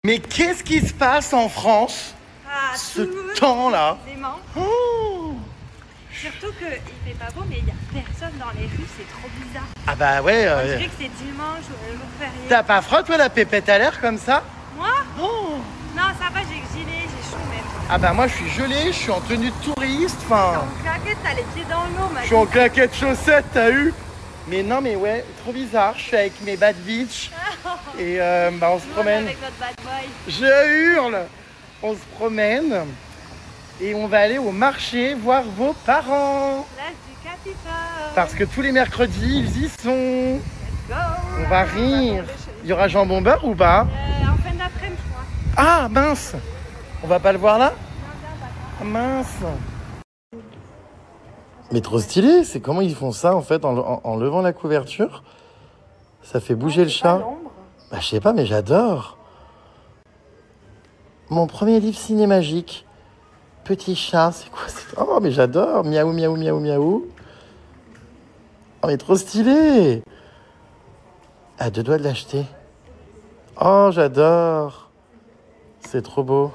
Mais qu'est-ce qui se passe en France ce temps-là? Oh, surtout qu'il fait pas beau, mais il n'y a personne dans les rues, c'est trop bizarre. ah bah ouais. On dirait que c'est dimanche ou jour férié. T'as pas froid, toi, la pépette à l'air comme ça? Moi? Oh. Non, ça va, j'ai le gilet, j'ai chaud même. Ah bah moi, je suis gelé, je suis en tenue de touriste, T'es enfin... en claquette, t'as les pieds dans l'eau, ma Je suis en claquettes chaussettes, t'as eu? Mais non, mais ouais, trop bizarre. Je suis avec mes bad bitch et bah on se promène. Avec notre bad boy. Je hurle. On se promène et on va aller au marché voir vos parents. Place du Capitole. Parce que tous les mercredis, ils y sont. Let's go. On va rire. Il y aura jambon beurre ou pas? En fin d'après-midi, je crois. Ah mince. On va pas le voir là? Ah, mince. Mais trop stylé. C'est comment ils font ça en fait en levant la couverture? Ça fait bouger le chat. Bah je sais pas, mais j'adore. Mon premier livre cinémagique. Petit chat, c'est quoi? Oh, mais j'adore. Miaou, miaou, miaou, miaou. Oh, mais trop stylé. À deux doigts de l'acheter. Oh, j'adore. C'est trop beau.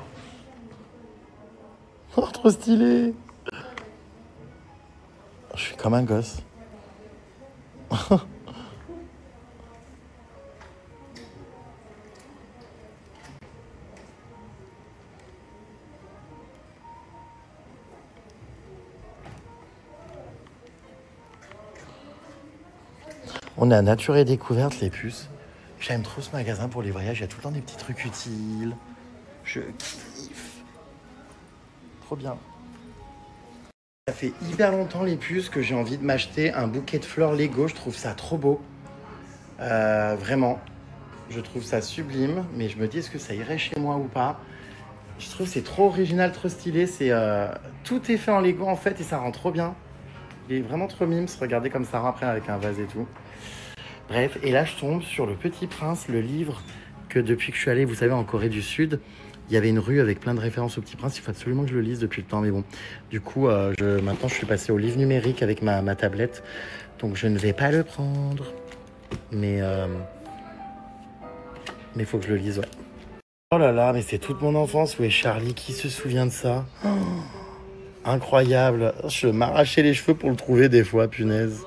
Oh, trop stylé. Je suis comme un gosse. On est à Nature et Découverte, les puces. J'aime trop ce magasin pour les voyages. Il y a tout le temps des petits trucs utiles. Je kiffe. Trop bien. Ça fait hyper longtemps, les puces, que j'ai envie de m'acheter un bouquet de fleurs Lego. Je trouve ça trop beau. Vraiment. Je trouve ça sublime. Mais je me dis, est-ce que ça irait chez moi ou pas? Je trouve que c'est trop original, trop stylé. Tout est fait en Lego, en fait, et ça rend trop bien. Il est vraiment trop mimes. Regardez comme ça rend après avec un vase et tout. Bref, et là je tombe sur Le Petit Prince, le livre que depuis que je suis allée, vous savez, en Corée du Sud, il y avait une rue avec plein de références au Petit Prince. Il faut absolument que je le lise depuis le temps, mais bon. Du coup, maintenant je suis passé au livre numérique avec ma tablette, donc je ne vais pas le prendre. Mais il faut que je le lise, ouais. Oh là là, mais c'est toute mon enfance. Où est Charlie? Qui se souvient de ça? Oh, incroyable. Je m'arrachais les cheveux pour le trouver des fois, punaise.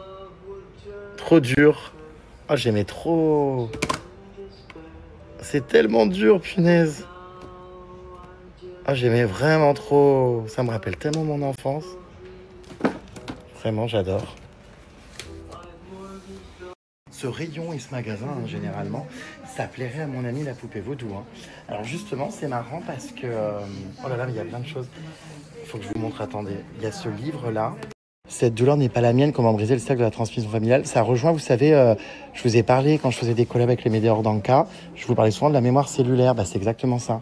Trop dur. Oh, j'aimais trop. C'est tellement dur, punaise. Oh, j'aimais vraiment trop. Ça me rappelle tellement mon enfance. Vraiment, j'adore. Ce rayon et ce magasin, hein, généralement, ça plairait à mon amie la poupée vaudou. Hein. Alors justement, c'est marrant parce que... oh là là, mais il y a plein de choses. Il faut que je vous montre, attendez. Il y a ce livre-là. Cette douleur n'est pas la mienne, comment briser le cercle de la transmission familiale. Ça rejoint, vous savez, je vous ai parlé quand je faisais des collabs avec les Médéors d'Anka, je vous parlais souvent de la mémoire cellulaire, bah, c'est exactement ça.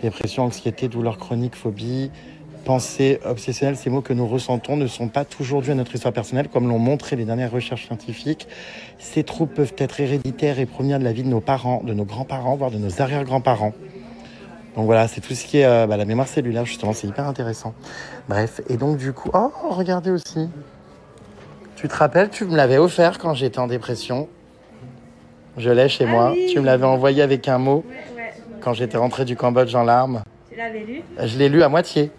Dépression, anxiété, douleur chronique, phobie, pensée obsessionnelle, ces mots que nous ressentons ne sont pas toujours dus à notre histoire personnelle, comme l'ont montré les dernières recherches scientifiques. Ces troubles peuvent être héréditaires et provenir de la vie de nos parents, de nos grands-parents, voire de nos arrière-grands-parents. Donc voilà, c'est tout ce qui est la mémoire cellulaire, justement, c'est hyper intéressant. Bref, et donc du coup... Oh, regardez aussi. Tu te rappelles, tu me l'avais offert quand j'étais en dépression. Je l'ai chez moi. Oui. Tu me l'avais envoyé avec un mot quand j'étais rentré du Cambodge en larmes. Tu l'avais lu? Je l'ai lu à moitié.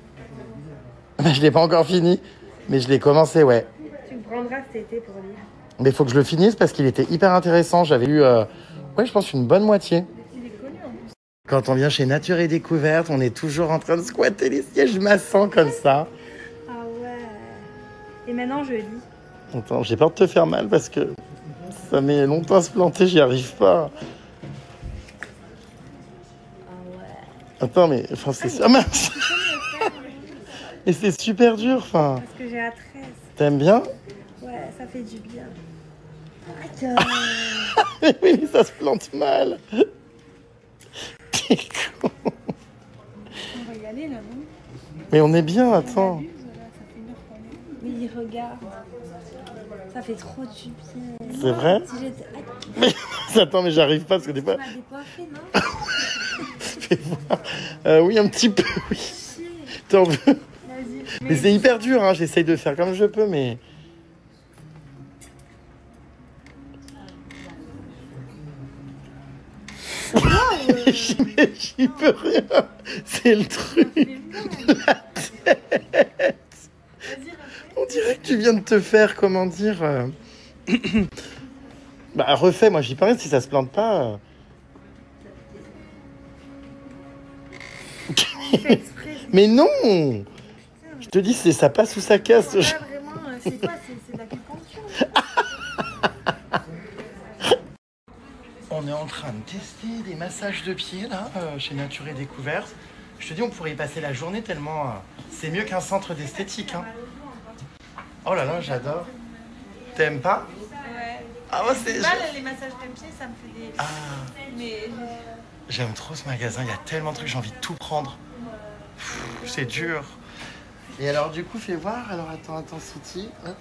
Je ne l'ai pas encore fini, mais je l'ai commencé, ouais. Tu me prendras cet été pour lire. Mais il faut que je le finisse parce qu'il était hyper intéressant. J'avais lu, je pense une bonne moitié. Quand on vient chez Nature et Découverte, on est toujours en train de squatter les sièges. Je m'assens comme ça. Ah ouais. Et maintenant, je lis. Attends, j'ai peur de te faire mal parce que ça met longtemps à se planter, j'y arrive pas. Ah ouais. Attends, mais enfin, c'est ça. Mince. Et c'est super dur, enfin. Parce que j'ai la 13. T'aimes bien? Ouais, ça fait du bien. Attends. Mais ça se plante mal. T'es con. On va y aller là, non? Mais on est bien, attends. Mais il regarde. Ça fait trop du bien. C'est vrai? Si j'étais... Mais attends, mais j'arrive pas parce que des fois... Tu m'as décoiffé, non? Fais voir. Oui, un petit peu, oui. T'en veux? Vas-y. Mais c'est hyper dur, hein. J'essaye de faire comme je peux, mais... j'y peux rien. C'est le truc. La tête. On dirait que tu viens de te faire, comment dire... Bah, refais, moi j'y peux rien si ça se plante pas. Mais non! Je te dis, ça passe ou ça casse. Vraiment, c'est quoi? C'est de l'acupuncture. On est en train de tester des massages de pieds là, chez Nature et Découverte. Je te dis, on pourrait y passer la journée tellement c'est mieux qu'un centre d'esthétique. Hein. Oh là là, j'adore. T'aimes pas? Ouais. Ah ouais, c'est mal, les massages de pieds, ça me fait des... Ah. Mais... J'aime trop ce magasin, il y a tellement de trucs, j'ai envie de tout prendre. C'est dur. Et alors du coup, fais voir. Alors attends, Intensity. Hop.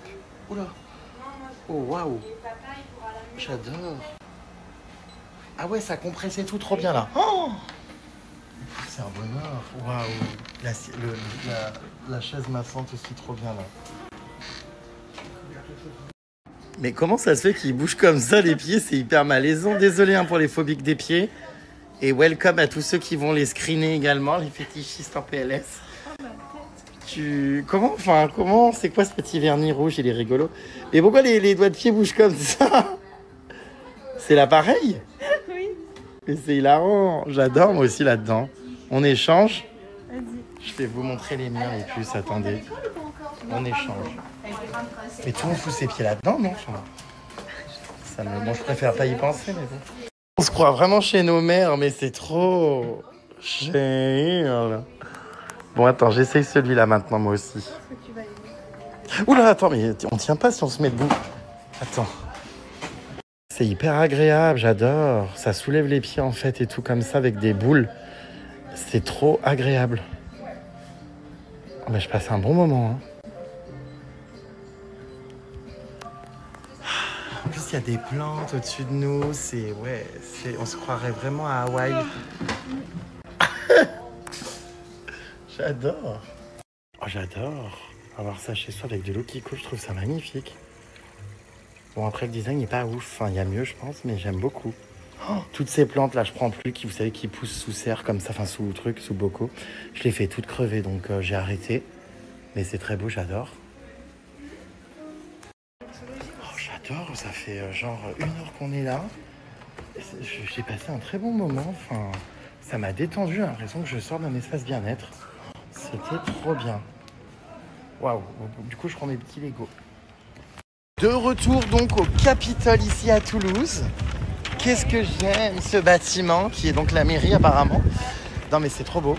Oula. Oh waouh. J'adore. Ah ouais, ça compresse et tout, trop bien là. Oh, c'est un bonheur. Waouh. La chaise massante aussi, trop bien là. Mais comment ça se fait qu'il bouge comme ça les pieds? C'est hyper malaisant. Désolé hein, pour les phobiques des pieds. Et welcome à tous ceux qui vont les screener également, les fétichistes en PLS. Comment, c'est quoi ce petit vernis rouge? Il est rigolo. Mais pourquoi les doigts de pied bougent comme ça? C'est l'appareil? Oui. Mais c'est hilarant. J'adore moi aussi là-dedans. On échange? Vas-y. Je vais vous montrer les miens les plus. Attendez. On échange. Mais tout le monde fout ses pieds là-dedans, non? Bon, je préfère pas y penser, mais bon. On se croit vraiment chez nos mères, mais c'est trop génial. Bon, attends, j'essaye celui-là maintenant, moi aussi. Oula, attends, mais on tient pas si on se met debout. Attends. C'est hyper agréable, j'adore. Ça soulève les pieds, en fait, et tout comme ça, avec des boules. C'est trop agréable. Oh, bah, je passe un bon moment, hein. En plus, il y a des plantes au-dessus de nous. On se croirait vraiment à Hawaï. J'adore. Oh, j'adore avoir ça chez soi avec de l'eau qui coule. Je trouve ça magnifique. Bon, après, le design n'est pas ouf. Enfin, il y a mieux, je pense, mais j'aime beaucoup. Oh, toutes ces plantes-là, je prends plus, vous savez, qui poussent sous serre comme ça, enfin, sous bocaux. Je les fais toutes crever, donc j'ai arrêté. Mais c'est très beau, j'adore. Ça fait genre 1 heure qu'on est là. J'ai passé un très bon moment. Enfin, ça m'a détendu. J'ai l'impression que je sors d'un espace bien-être. C'était trop bien. Waouh. Du coup, je prends mes petits Lego. De retour donc au Capitole ici à Toulouse. Qu'est-ce que j'aime ce bâtiment qui est donc la mairie apparemment. Non mais c'est trop beau.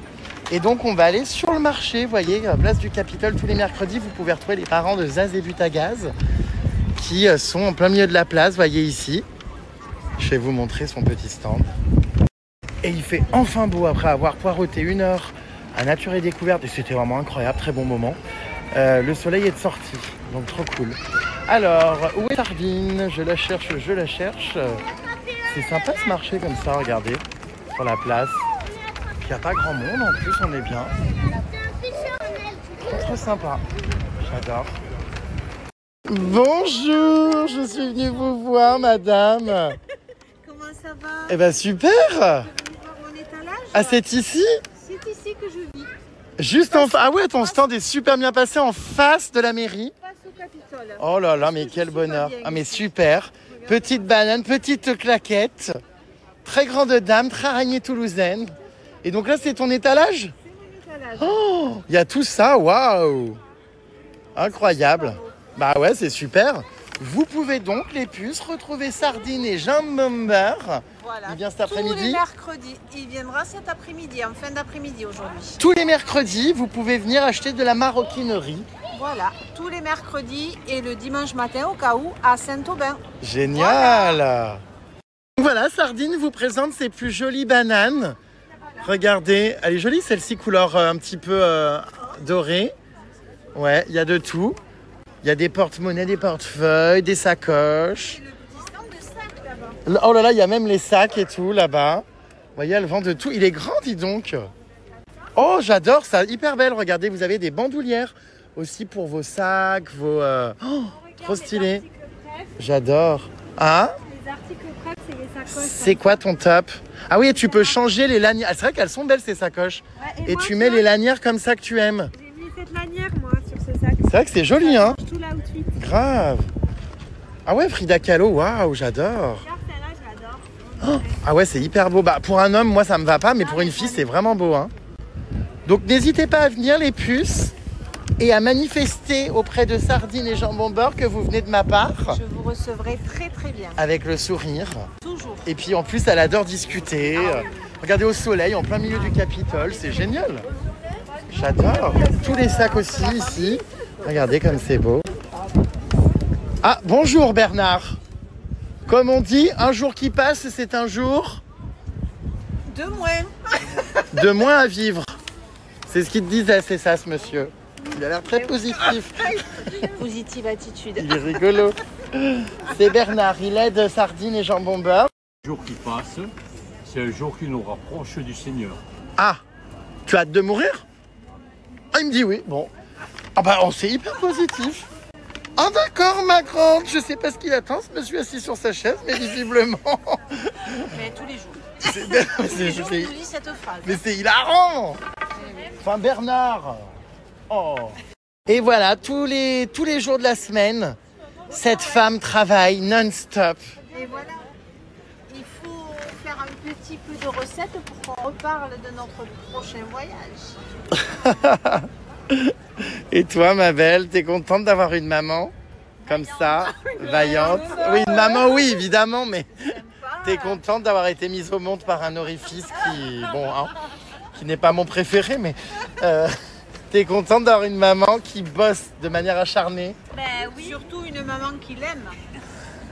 Et donc on va aller sur le marché. Vous voyez, à place du Capitole tous les mercredis, vous pouvez retrouver les parents de Zaz et Butagaz, qui sont en plein milieu de la place, voyez ici. Je vais vous montrer son petit stand. Et il fait enfin beau après avoir poireauté 1 heure à Nature et Découverte. Et c'était vraiment incroyable, très bon moment. Le soleil est de sortie, donc trop cool. Alors, où est Sardine? Je la cherche. C'est sympa ce marché comme ça, regardez, sur la place. Il n'y a pas grand monde, en plus on est bien. Trop sympa, j'adore. Bonjour, je suis venue vous voir, madame. Comment ça va? Eh ben super. Mon étalage? Ah, c'est ici? C'est ici que je vis. Juste en face. Ah ouais, ton stand est super bien passé en face de la mairie. Face au Capitole. Oh là là, mais quel bonheur. Ah mais super. Petite banane, petite claquette. Très grande dame, très araignée toulousaine. Et donc là, c'est ton étalage? C'est mon étalage. Oh, il y a tout ça, waouh. Incroyable. Bah ouais, c'est super. Vous pouvez donc, les puces, retrouver Sardine et Jean Mumber. Voilà. Il vient cet après-midi. Tous les mercredis. Il viendra cet après-midi, en fin d'après-midi aujourd'hui. Tous les mercredis, vous pouvez venir acheter de la maroquinerie. Voilà, tous les mercredis et le dimanche matin au cas où à Saint-Aubin. Génial. Voilà, Sardine vous présente ses plus jolies bananes. Regardez, elle est jolie celle-ci, couleur un petit peu dorée. Ouais, il y a de tout. Il y a des porte-monnaies, des portefeuilles, des sacoches. Et le petit stand de sacs là-bas. Oh là là, il y a même les sacs et tout là-bas. Vous voyez, elle vend de tout. Il est grand, dis donc. Oh, j'adore ça, hyper belle. Regardez, vous avez des bandoulières aussi pour vos sacs, vos... Oh, trop stylé. J'adore. Hein? Les articles prêts, c'est les sacoches. C'est quoi ton top? Ah oui, et tu peux changer les lanières. Ah, c'est vrai qu'elles sont belles ces sacoches. Ouais, Et moi, tu mets les lanières comme ça que tu aimes. J'ai mis cette lanière, moi, sur ce sac. C'est vrai que c'est joli, hein. Tout là tout de suite. Grave. Ah ouais, Frida Kahlo, waouh, j'adore. Regarde, celle-là, je l'adore. Ah ouais, c'est hyper beau. Bah, pour un homme, moi, ça me va pas, mais pour une fille, c'est vraiment beau, hein. Donc, n'hésitez pas à venir, les puces, et à manifester auprès de Sardines et Jambon Beurre que vous venez de ma part. Je vous recevrai très très bien. Avec le sourire. Toujours. Et puis, en plus, elle adore discuter. Regardez au soleil, en plein milieu du Capitole, c'est génial. J'adore. Tous les sacs aussi, ici. Regardez comme c'est beau. Ah, bonjour Bernard. Comme on dit, un jour qui passe, c'est un jour De moins. de moins à vivre. C'est ce qu'il te disait, c'est ça ce monsieur. Il a l'air très positif. Positive attitude. Il est rigolo. C'est Bernard, il aide Sardines et Jambon Beurre. Le jour qui passe, c'est un jour qui nous rapproche du Seigneur. Ah, tu as hâte de mourir? Ah, il me dit oui, bon. Ah bah, on c'est hyper positif. Ah d'accord, ma grande. Je sais pas ce qu'il attend, ce monsieur assis sur sa chaise, mais visiblement... Mais tous les jours. C'est Je lis cette phrase. Mais c'est hilarant. Enfin, Bernard. Oh. Et voilà, tous les jours de la semaine, cette femme travaille non-stop. Et voilà. Il faut faire un petit peu de recettes pour qu'on reparle de notre prochain voyage. Et toi, ma belle, t'es contente d'avoir une maman comme ça, vaillante? Oui, une maman, oui, évidemment, mais t'es contente d'avoir été mise au monde par un orifice qui, bon, hein, qui n'est pas mon préféré, mais t'es contente d'avoir une maman qui bosse de manière acharnée? Ben oui. Surtout une maman qui l'aime.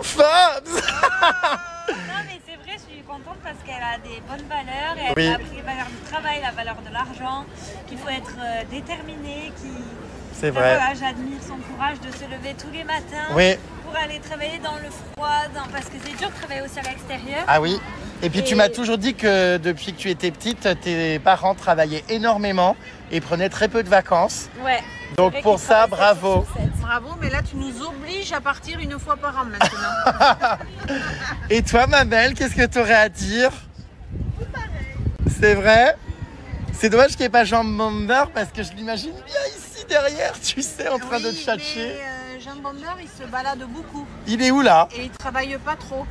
Fabs. Non mais c'est vrai, je suis contente parce qu'elle a des bonnes valeurs et elle Oui. a appris les valeurs du travail, la valeur de l'argent, qu'il faut être déterminé, C'est vrai. Voilà, j'admire son courage de se lever tous les matins Oui. pour aller travailler dans le froid, parce que c'est dur de travailler aussi à l'extérieur. Ah oui. Et puis tu m'as toujours dit que depuis que tu étais petite, tes parents travaillaient énormément et prenaient très peu de vacances. Ouais. Donc pour ça, bravo. Bravo, mais là tu nous obliges à partir une fois par an maintenant. Et toi, ma belle, qu'est-ce que tu aurais à dire? C'est vrai? C'est dommage qu'il n'y ait pas Jambon Beurre parce que je l'imagine bien ici derrière, tu sais, en train de te tchatcher. Mais Jean Bondeur, il se balade beaucoup Il est où là? et il travaille pas trop.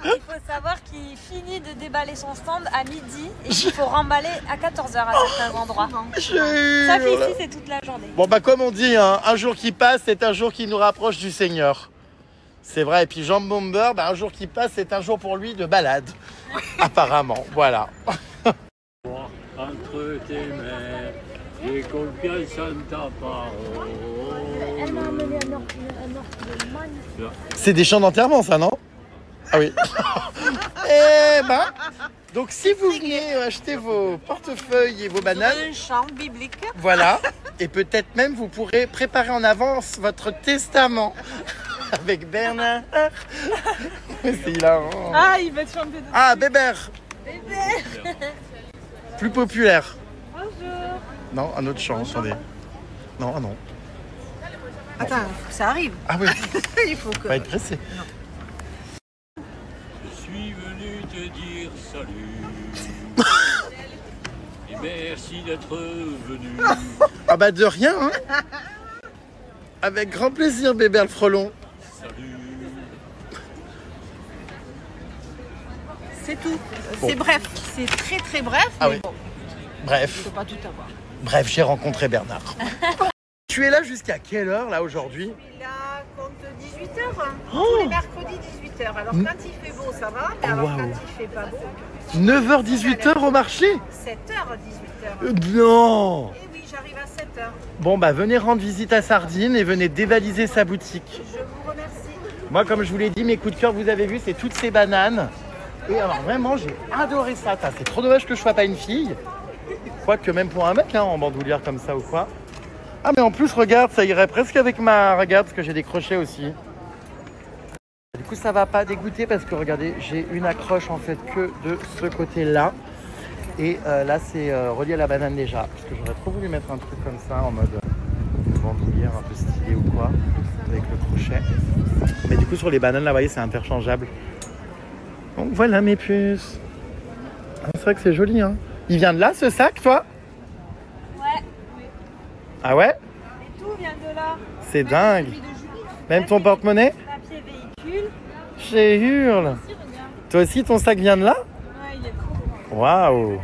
Il faut savoir qu'il finit de déballer son stand à midi et qu'il faut remballer à 14h à certains endroits. Ça fait Jure. ici, c'est toute la journée. Bon bah comme on dit, hein, un jour qui passe, c'est un jour qui nous rapproche du Seigneur. C'est vrai, et puis Jambon Beurre, bah, un jour qui passe, c'est un jour pour lui de balade. Apparemment, voilà. Entre tes mains, j'ai confiance en ta parole. Elle m'a amené un orgue magnifique. C'est des chants d'enterrement, ça, non? Ah oui. Eh ben, donc si vous venez acheter vos portefeuilles et vos bananes, Un chant biblique. voilà, et peut-être même vous pourrez préparer en avance votre testament avec Bernard. C'est hilarant. Ah, il va te chanter de... Ah, Bébert. Plus populaire. Bonjour. Non, un autre chant, attendez. Non, ah non. Attends, il faut que ça arrive. Ah oui, Il faut que... on va être pressé. Je suis venu te dire salut. Et merci d'être venu. Ah bah de rien, hein. Avec grand plaisir, Bébert le frelon. Salut. C'est tout. Bon. C'est bref. C'est très très bref. Ah mais oui. bon, Bref, il faut pas tout avoir. bref, j'ai rencontré Bernard. Tu es là jusqu'à quelle heure, là, aujourd'hui? Il a compte 18h. Oh. Tous les mercredis 18h. Alors quand il fait beau, ça va. Mais alors Waouh. quand il fait pas beau, 9h-18h au marché? 7h 18h. Non. Et oui, j'arrive à 7h. Bon, bah venez rendre visite à Sardines et venez dévaliser sa boutique. Je vous remercie. Moi, comme je vous l'ai dit, mes coups de cœur, vous avez vu, c'est toutes ces bananes. Et alors, vraiment, j'ai adoré ça. C'est trop dommage que je sois pas une fille. Quoique même pour un mec, hein, en bandoulière comme ça ou quoi. Ah, mais en plus, regarde, ça irait presque avec ma... Regarde, parce que j'ai des crochets aussi. Du coup, ça va pas dégoûter parce que, regardez, j'ai une accroche en fait que de ce côté-là. Et là, c'est relié à la banane déjà. Parce que j'aurais trop voulu mettre un truc comme ça, en mode bandoulière un peu stylé ou quoi, avec le crochet. Mais du coup, sur les bananes, là, vous voyez, c'est interchangeable. Donc voilà mes puces. Ah, c'est vrai que c'est joli, hein. Il vient de là, ce sac, toi? Ouais. Ah ouais? Et tout vient de là. C'est dingue. Même ton porte-monnaie? Papier véhicule. Je hurle. Aussi, regarde. Toi aussi, ton sac vient de là? Ouais, il est trop beau. Waouh.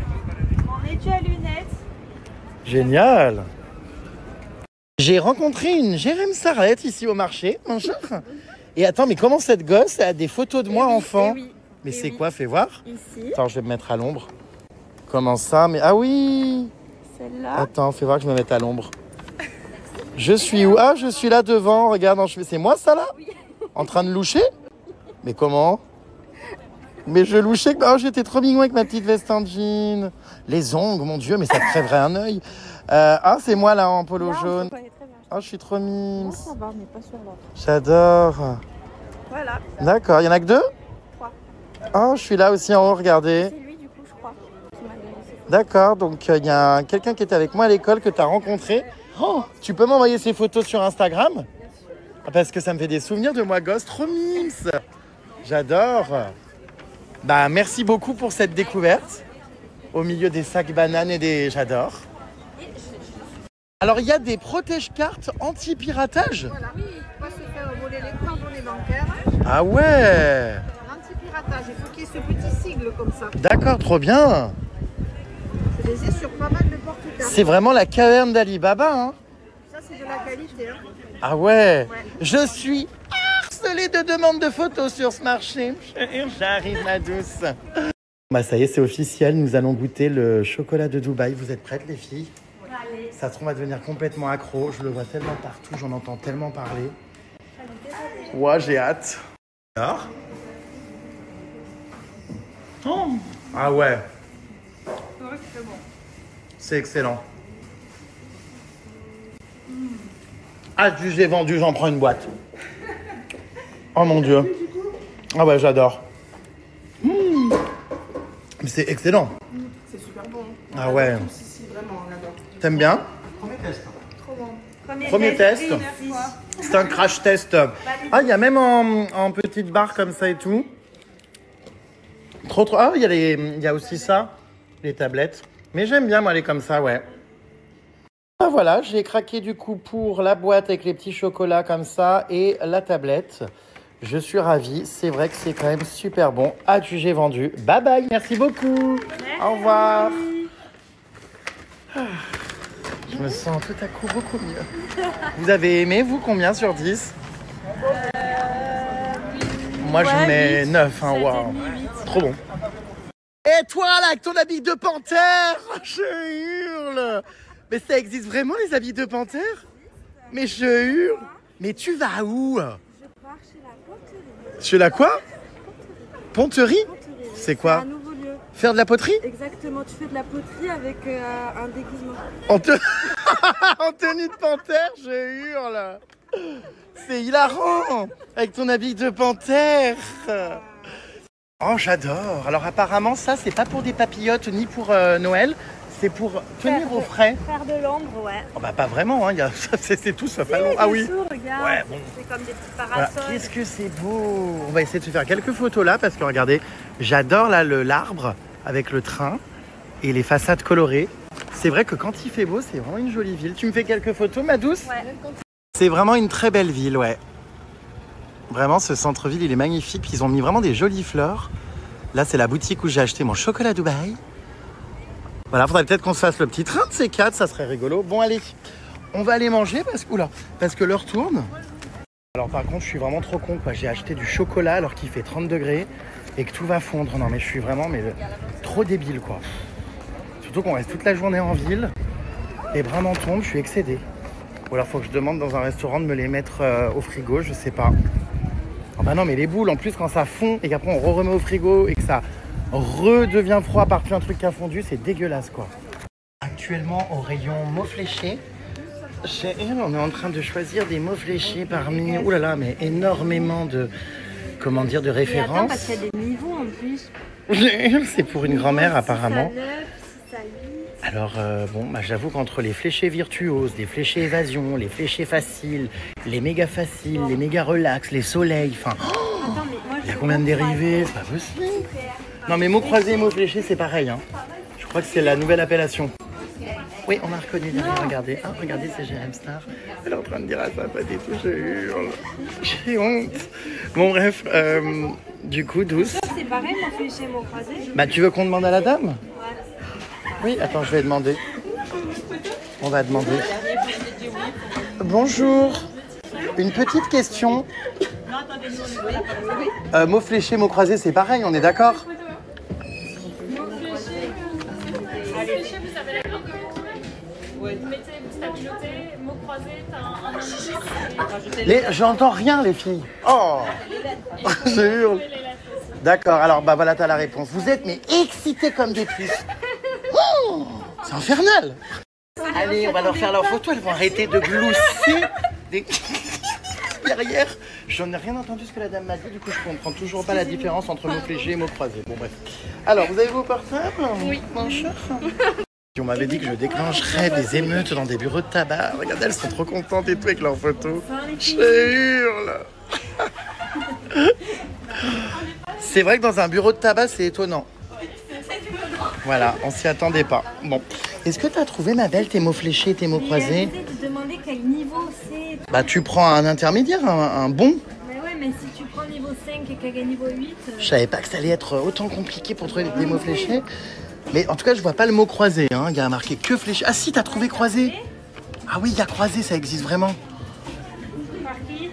Mon étui à lunettes. Génial. J'ai rencontré une Jérém Sarlette ici au marché un jour. Et attends, mais comment cette gosse a des photos de moi enfant? Mais c'est quoi? Fais voir. Ici. Attends, je vais me mettre à l'ombre. Comment ça? Mais ah oui. Celle-là. Attends, fais voir que je me mette à l'ombre. Je suis où? Ah, je suis là devant. Regarde, c'est moi ça là? Oui. En train de loucher? Mais comment? Mais je louchais. Oh, j'étais trop mignon avec ma petite veste en jean. Les ongles, mon Dieu, mais ça te crèverait un œil. Ah, c'est moi là en polo jaune. Oh, je suis trop mimes. Ça va, mais pas sur l'autre. J'adore. Voilà. D'accord, il y en a que 2? 3. Oh, je suis là aussi en haut, regardez. C'est lui, du coup, je crois, qui m'a donné ces photos. D'accord, donc il y a quelqu'un qui était avec moi à l'école que tu as rencontré. Oh, tu peux m'envoyer ces photos sur Instagram? Parce que ça me fait des souvenirs de moi gosse, trop mimes. J'adore. Bah, merci beaucoup pour cette découverte. Au milieu des sacs bananes et des... J'adore. Alors, il y a des protège-cartes anti-piratage? Voilà. Oui, pas se faire voler les coordonnées bancaires. Ah ouais. L'anti-piratage, il faut qu'il y ait ce petit sigle comme ça. D'accord, trop bien. Je les ai sur pas mal de porte-cartes. C'est vraiment la caverne d'Ali Baba, hein? Ça, c'est de la qualité. Hein. Ah ouais. Je suis harcelée de demandes de photos sur ce marché. J'arrive, ma douce. Bah ça y est, c'est officiel. Nous allons goûter le chocolat de Dubaï. Vous êtes prêtes, les filles? Allez. Ça se trouve, on va devenir complètement accro. Je le vois tellement partout, j'en entends tellement parler. Ouais, j'ai hâte. Alors? Oh. Ah ouais. C'est excellent. Ah, j'ai vendu, j'en prends une boîte. Oh mon Dieu. Ah ouais, j'adore. C'est excellent. C'est super bon. Ah ouais. Si, vraiment, on adore. T'aimes bien? Trop bon. Premier test. C'est un crash test. Ah, il y a même en petite barre comme ça et tout. Trop. Ah, il y a aussi ça, les tablettes. Mais j'aime bien, moi, les comme ça, ouais. Ah, voilà, j'ai craqué du coup pour la boîte avec les petits chocolats comme ça et la tablette. Je suis ravie. C'est vrai que c'est quand même super bon. Adjugé vendu. Bye bye. Merci beaucoup. Merci. Au revoir. Je me sens tout à coup beaucoup mieux. Vous avez aimé, vous, combien sur 10? Moi, je mets 9. Hein, wow. Trop bon. Et toi, là, avec ton habit de panthère, je hurle. Mais ça existe vraiment, les habits de panthère? Mais je hurle. Mais tu vas où? Je pars chez la poterie. Chez la quoi? Ponterie? C'est quoi? C'est un nouveau lieu. Faire de la poterie? Exactement, tu fais de la poterie avec un déguisement. En tenue de panthère, je hurle. C'est hilarant. Avec ton habit de panthère. Oh, j'adore. Alors apparemment, ça, c'est pas pour des papillotes ni pour Noël. C'est pour tenir au frais. Faire de l'ombre, ouais. Oh, bah pas vraiment, hein. C'est tout sauf à l'ombre. Ah oui. Regarde. Ouais, bon. C'est comme des petits Voilà. parasols. Qu'est-ce que c'est beau. On va essayer de se faire quelques photos là parce que regardez, j'adore là l'arbre avec le train et les façades colorées. C'est vrai que quand il fait beau, c'est vraiment une jolie ville. Tu me fais quelques photos, ma douce? Ouais. C'est vraiment une très belle ville, ouais. Vraiment, ce centre-ville, il est magnifique. Puis ils ont mis vraiment des jolies fleurs. Là, c'est la boutique où j'ai acheté mon chocolat Dubaï. Voilà, faudrait peut-être qu'on se fasse le petit train de ces 4, ça serait rigolo. Bon, allez, on va aller manger parce que l'heure tourne. Alors par contre, je suis vraiment trop con, quoi. J'ai acheté du chocolat alors qu'il fait 30 degrés et que tout va fondre. Non, mais je suis vraiment trop débile, quoi. Surtout qu'on reste toute la journée en ville. Les bras m'en tombent, je suis excédé. Ou alors faut que je demande dans un restaurant de me les mettre au frigo, je sais pas. Oh bah non, mais les boules, en plus, quand ça fond et qu'après on remet au frigo et que ça redevient froid par-dessus un truc qui a fondu, c'est dégueulasse, quoi. Actuellement, au rayon mots fléchés, on est en train de choisir des mots fléchés parmi, oulala, mais énormément de, comment dire, de références. Attends, parce qu'il y a des niveaux en plus. C'est pour une grand-mère, apparemment. 6 à 9, 6 à 8. Alors, bon, bah, j'avoue qu'entre les fléchés virtuoses, les fléchés évasion, les fléchés faciles, les méga faciles, les méga relax, les soleils, enfin... Attends, mais moi Il y a combien de dérivés? C'est pas possible. Non mais mots croisés et mots fléchés c'est pareil. Hein. Je crois que c'est la nouvelle appellation. Oui, on m'a reconnu derrière, regardez. Ah, regardez, c'est Jérém Star. Elle est en train de dire à sa pote et tout, je hurle. J'ai honte. Bon bref, du coup, douce. C'est pareil, mots fléchés, mots croisés. Bah tu veux qu'on demande à la dame? Oui, attends, je vais demander. On va demander. Bonjour. Une petite question. Mots fléchés, mots croisés, c'est pareil, on est d'accord? Mots croisés, t'as un J'entends rien, les filles. Oh, je hurle. D'accord, alors bah voilà, t'as la réponse. Vous êtes mais excités comme des puces. Oh, c'est infernal. Allez, on va leur faire leur photo. Elles vont arrêter de glousser des... derrière. Je n'ai rien entendu ce que la dame m'a dit. Du coup, je comprends toujours pas la différence entre mots fléchés et mots croisés. Bon bref. Alors, vous avez vos portables? Oui. Bonjour. On m'avait dit que je déclencherais des émeutes dans des bureaux de tabac. Regardez, elles sont trop contentes et tout avec leurs photos. Je hurle. C'est vrai que dans un bureau de tabac, c'est étonnant. Voilà, on s'y attendait pas. Bon. Est-ce que tu as trouvé, ma belle, tes mots fléchés et tes mots croisés? Je te demandais quel niveau c'est. Bah, tu prends un intermédiaire, un bon. Mais ouais, mais si tu prends niveau 5 et qu'elle gagne niveau 8... Je savais pas que ça allait être autant compliqué pour trouver des mots fléchés. Mais en tout cas, je vois pas le mot croisé. Hein. Il y a marqué que fléché. Ah si, t'as trouvé croisé? Ah oui, il y a croisé, ça existe vraiment. Par qui?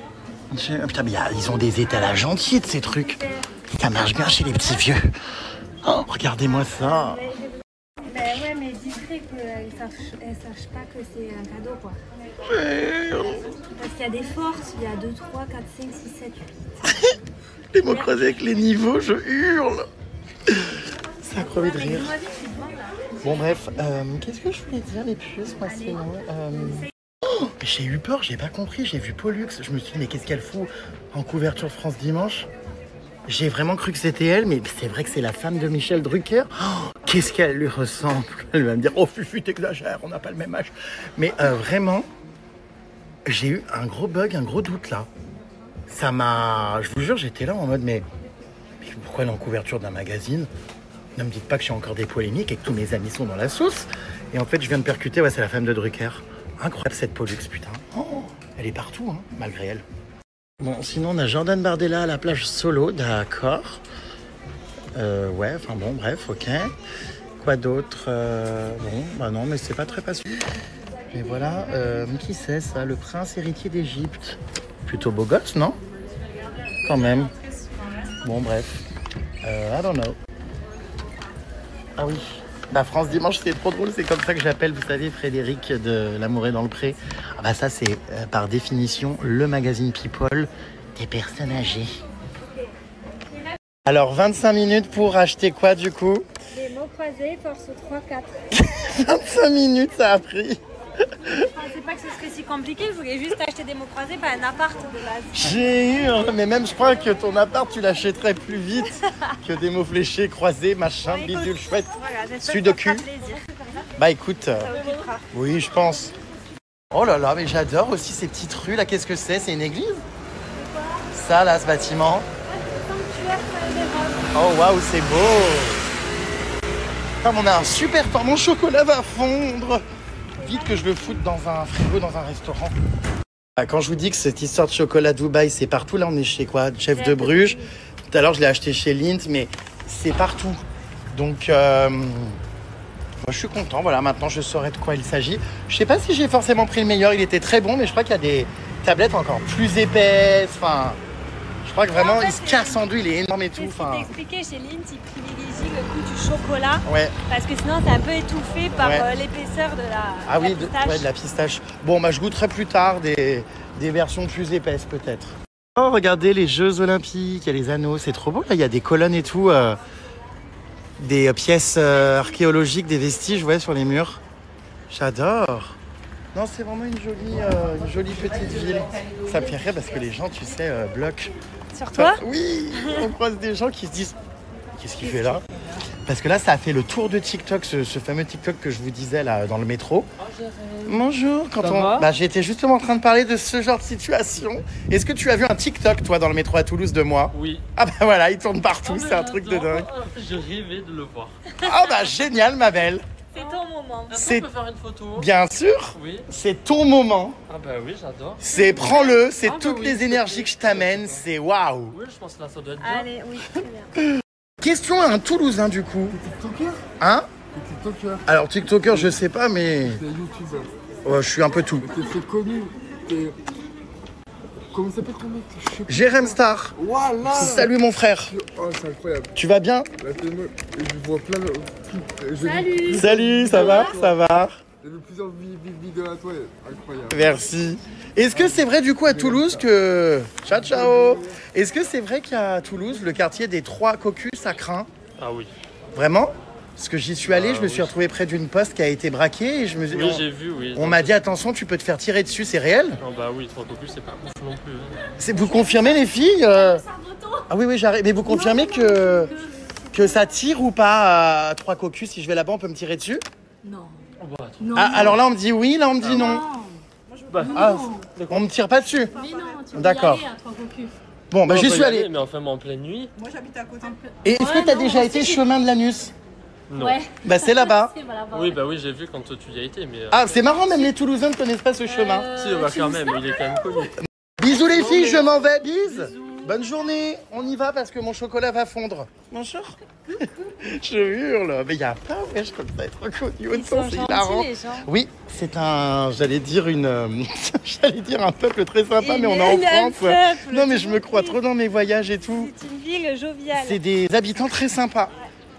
Putain, mais ils ont des étalages entiers de ces trucs. Ça marche bien chez les petits vieux. Oh, regardez-moi ça. Ben ouais, mais dis-lui qu'elles sachent pas que c'est un cadeau, quoi. Parce qu'il y a des forces, il y a 2, 3, 4, 5, 6, 7, 8. Les mots croisés avec les niveaux, je hurle. Ça a crevé de rire. Bon bref, qu'est-ce que je voulais dire les puces, moi sinon Oh, j'ai eu peur, j'ai pas compris, j'ai vu Pollux. Je me suis dit mais qu'est-ce qu'elle fout en couverture France Dimanche? J'ai vraiment cru que c'était elle, mais c'est vrai que c'est la femme de Michel Drucker. Oh, qu'est-ce qu'elle lui ressemble? Elle va me dire, oh Fufu, t'exagères, on n'a pas le même âge. Mais vraiment, j'ai eu un gros bug, un gros doute là. Ça m'a... Je vous jure, j'étais là en mode, mais pourquoi elle est en couverture d'un magazine? Ne me dites pas que j'ai encore des polémiques et que tous mes amis sont dans la sauce. Et en fait, je viens de percuter, ouais, c'est la femme de Drucker. Incroyable cette Pollux, putain. Oh, elle est partout, hein, malgré elle. Bon, sinon, on a Jordan Bardella à la plage solo, d'accord. Ouais, enfin bon, bref, ok. Quoi d'autre? Bon, bah non, mais c'est pas très passionnant. Et voilà, qui c'est ça? Le prince héritier d'Égypte. Plutôt beau gosse, non? Quand même. Bon, bref. I don't know. Ah oui. Bah, France Dimanche, c'est trop drôle. C'est comme ça que j'appelle, vous savez, Frédéric de L'amour est dans le pré. Ah bah ça, c'est par définition le magazine People des personnes âgées. Alors, 25 minutes pour acheter quoi, du coup? Des mots croisés, force 3-4. 25 minutes, ça a pris. Je pensais pas que ce serait si compliqué, je voulais juste acheter des mots croisés, pas un appart de base. J'ai eu, mais même je crois que ton appart tu l'achèterais plus vite que des mots fléchés, croisés, machin, bidule chouette. Voilà, Sudoku. Bah écoute, oui je pense. Oh là là, mais j'adore aussi ces petites rues là, qu'est-ce que c'est? C'est une église? Ça là, ce bâtiment. Oh waouh, c'est beau. Comme on a un super temps, mon chocolat va fondre. Vite que je le foute dans un frigo, dans un restaurant. Quand je vous dis que cette histoire de chocolat Dubaï, c'est partout, là on est chez quoi? Chef de Bruges. Tout à l'heure je l'ai acheté chez Lindt, mais c'est partout. Donc, moi je suis content, voilà, maintenant je saurai de quoi il s'agit. Je sais pas si j'ai forcément pris le meilleur, il était très bon, mais je crois qu'il y a des tablettes encore plus épaisses, enfin... Je crois que vraiment, en fait, il se casse en deux, il est énorme et tout. C'est ce qui t'expliqué chez Lindt, il privilégie le goût du chocolat. Ouais. Parce que sinon, c'est un peu étouffé par l'épaisseur de la pistache. De la pistache. Bon, bah, je goûterai plus tard des versions plus épaisses, peut-être. Oh, regardez les Jeux Olympiques, il y a les anneaux, c'est trop beau. Là, il y a des colonnes et tout, des pièces archéologiques, des vestiges, ouais, sur les murs. J'adore. Non, c'est vraiment une jolie petite ville. Ça me fait rire parce que les gens, tu sais, bloquent. Sur toi? Oui, on croise des gens qui se disent « Qu'est-ce qu'il fait là ?» Parce que là, ça a fait le tour de TikTok, ce fameux TikTok que je vous disais là dans le métro. Oh, Bonjour, Ça va bah, j'étais justement en train de parler de ce genre de situation. Est-ce que tu as vu un TikTok, toi, dans le métro à Toulouse de moi? Oui. Ah bah voilà, il tourne partout, Oh, c'est un truc de j'adore. dingue. Je rêvais de le voir. Ah bah génial, ma belle. C'est ton moment. Est-ce C'est- qu'on peut faire une photo? Bien sûr, Oui. c'est ton moment. Ah bah oui, j'adore. C'est prends-le, c'est Ah bah toutes oui, les c'est énergies ok. que je t'amène, c'est waouh. Oui, je pense que là, ça doit être bien. Allez, oui, très bien. Question à un Toulousain du coup. TikToker? Hein? T'es TikToker? Alors TikToker, je sais pas, mais T'es YouTuber. je suis un peu tout. T'es très connu. T'es... Comment s'appelle ton mec? Je sais pas. Jérém Star. Voilà! Salut mon frère. Oh, c'est incroyable. Tu vas bien? Là, je vois plein de... Salut. Salut, ça va? Ça va? J'ai vu plusieurs vidéos à toi. Incroyable. Merci. Est-ce que c'est vrai du coup à Toulouse que... Ciao ciao. Est-ce que c'est vrai qu'à Toulouse, le quartier des Trois Cocus, ça craint? Ah oui. Vraiment? Parce que j'y suis allé, je me suis oui. retrouvé près d'une poste qui a été braquée et je me Oui, j'ai vu, oui. on m'a dit attention, tu peux te faire tirer dessus, c'est réel? Oh bah oui, 3 copus, c'est pas ouf non plus. Hein. Vous confirmez les filles Ah oui, oui, j'arrive. Mais vous confirmez que ça tire ou pas à Trois Cocus? Si je vais là-bas, on peut me tirer dessus? Non. Oh bah attends. Non. Ah, alors là, on me dit oui, là, on me dit non. Bah, Ah, on me tire pas dessus? Mais non, tu peux D'accord. y aller à 3 cocus. Bon, bah on j'y peut suis y allé. aller, mais enfin, en pleine nuit. Et est-ce que Ouais, t'as non, déjà moi été aussi, chemin de l'anus? Non. Ouais. Bah c'est là-bas. C'est là-bas. Oui, bah oui, j'ai vu quand tu y as été, mais. Ah, c'est marrant, même les Toulousains ne connaissent pas ce chemin. Si, bah quand même, il est quand même connu. Bisous les filles, je m'en vais, bise. Bonne journée, on y va parce que mon chocolat va fondre. Bonjour. Je hurle, mais il y a pas, wesh, comme ça, être connu Ils autant, sont c'est gentils, hilarant. les gens. Oui, c'est un, j'allais dire un peuple très sympa, mais on est en Il y a un France. peuple, Non, mais tout je me crois trop dans mes voyages et tout. C'est une ville joviale. C'est des habitants très sympas.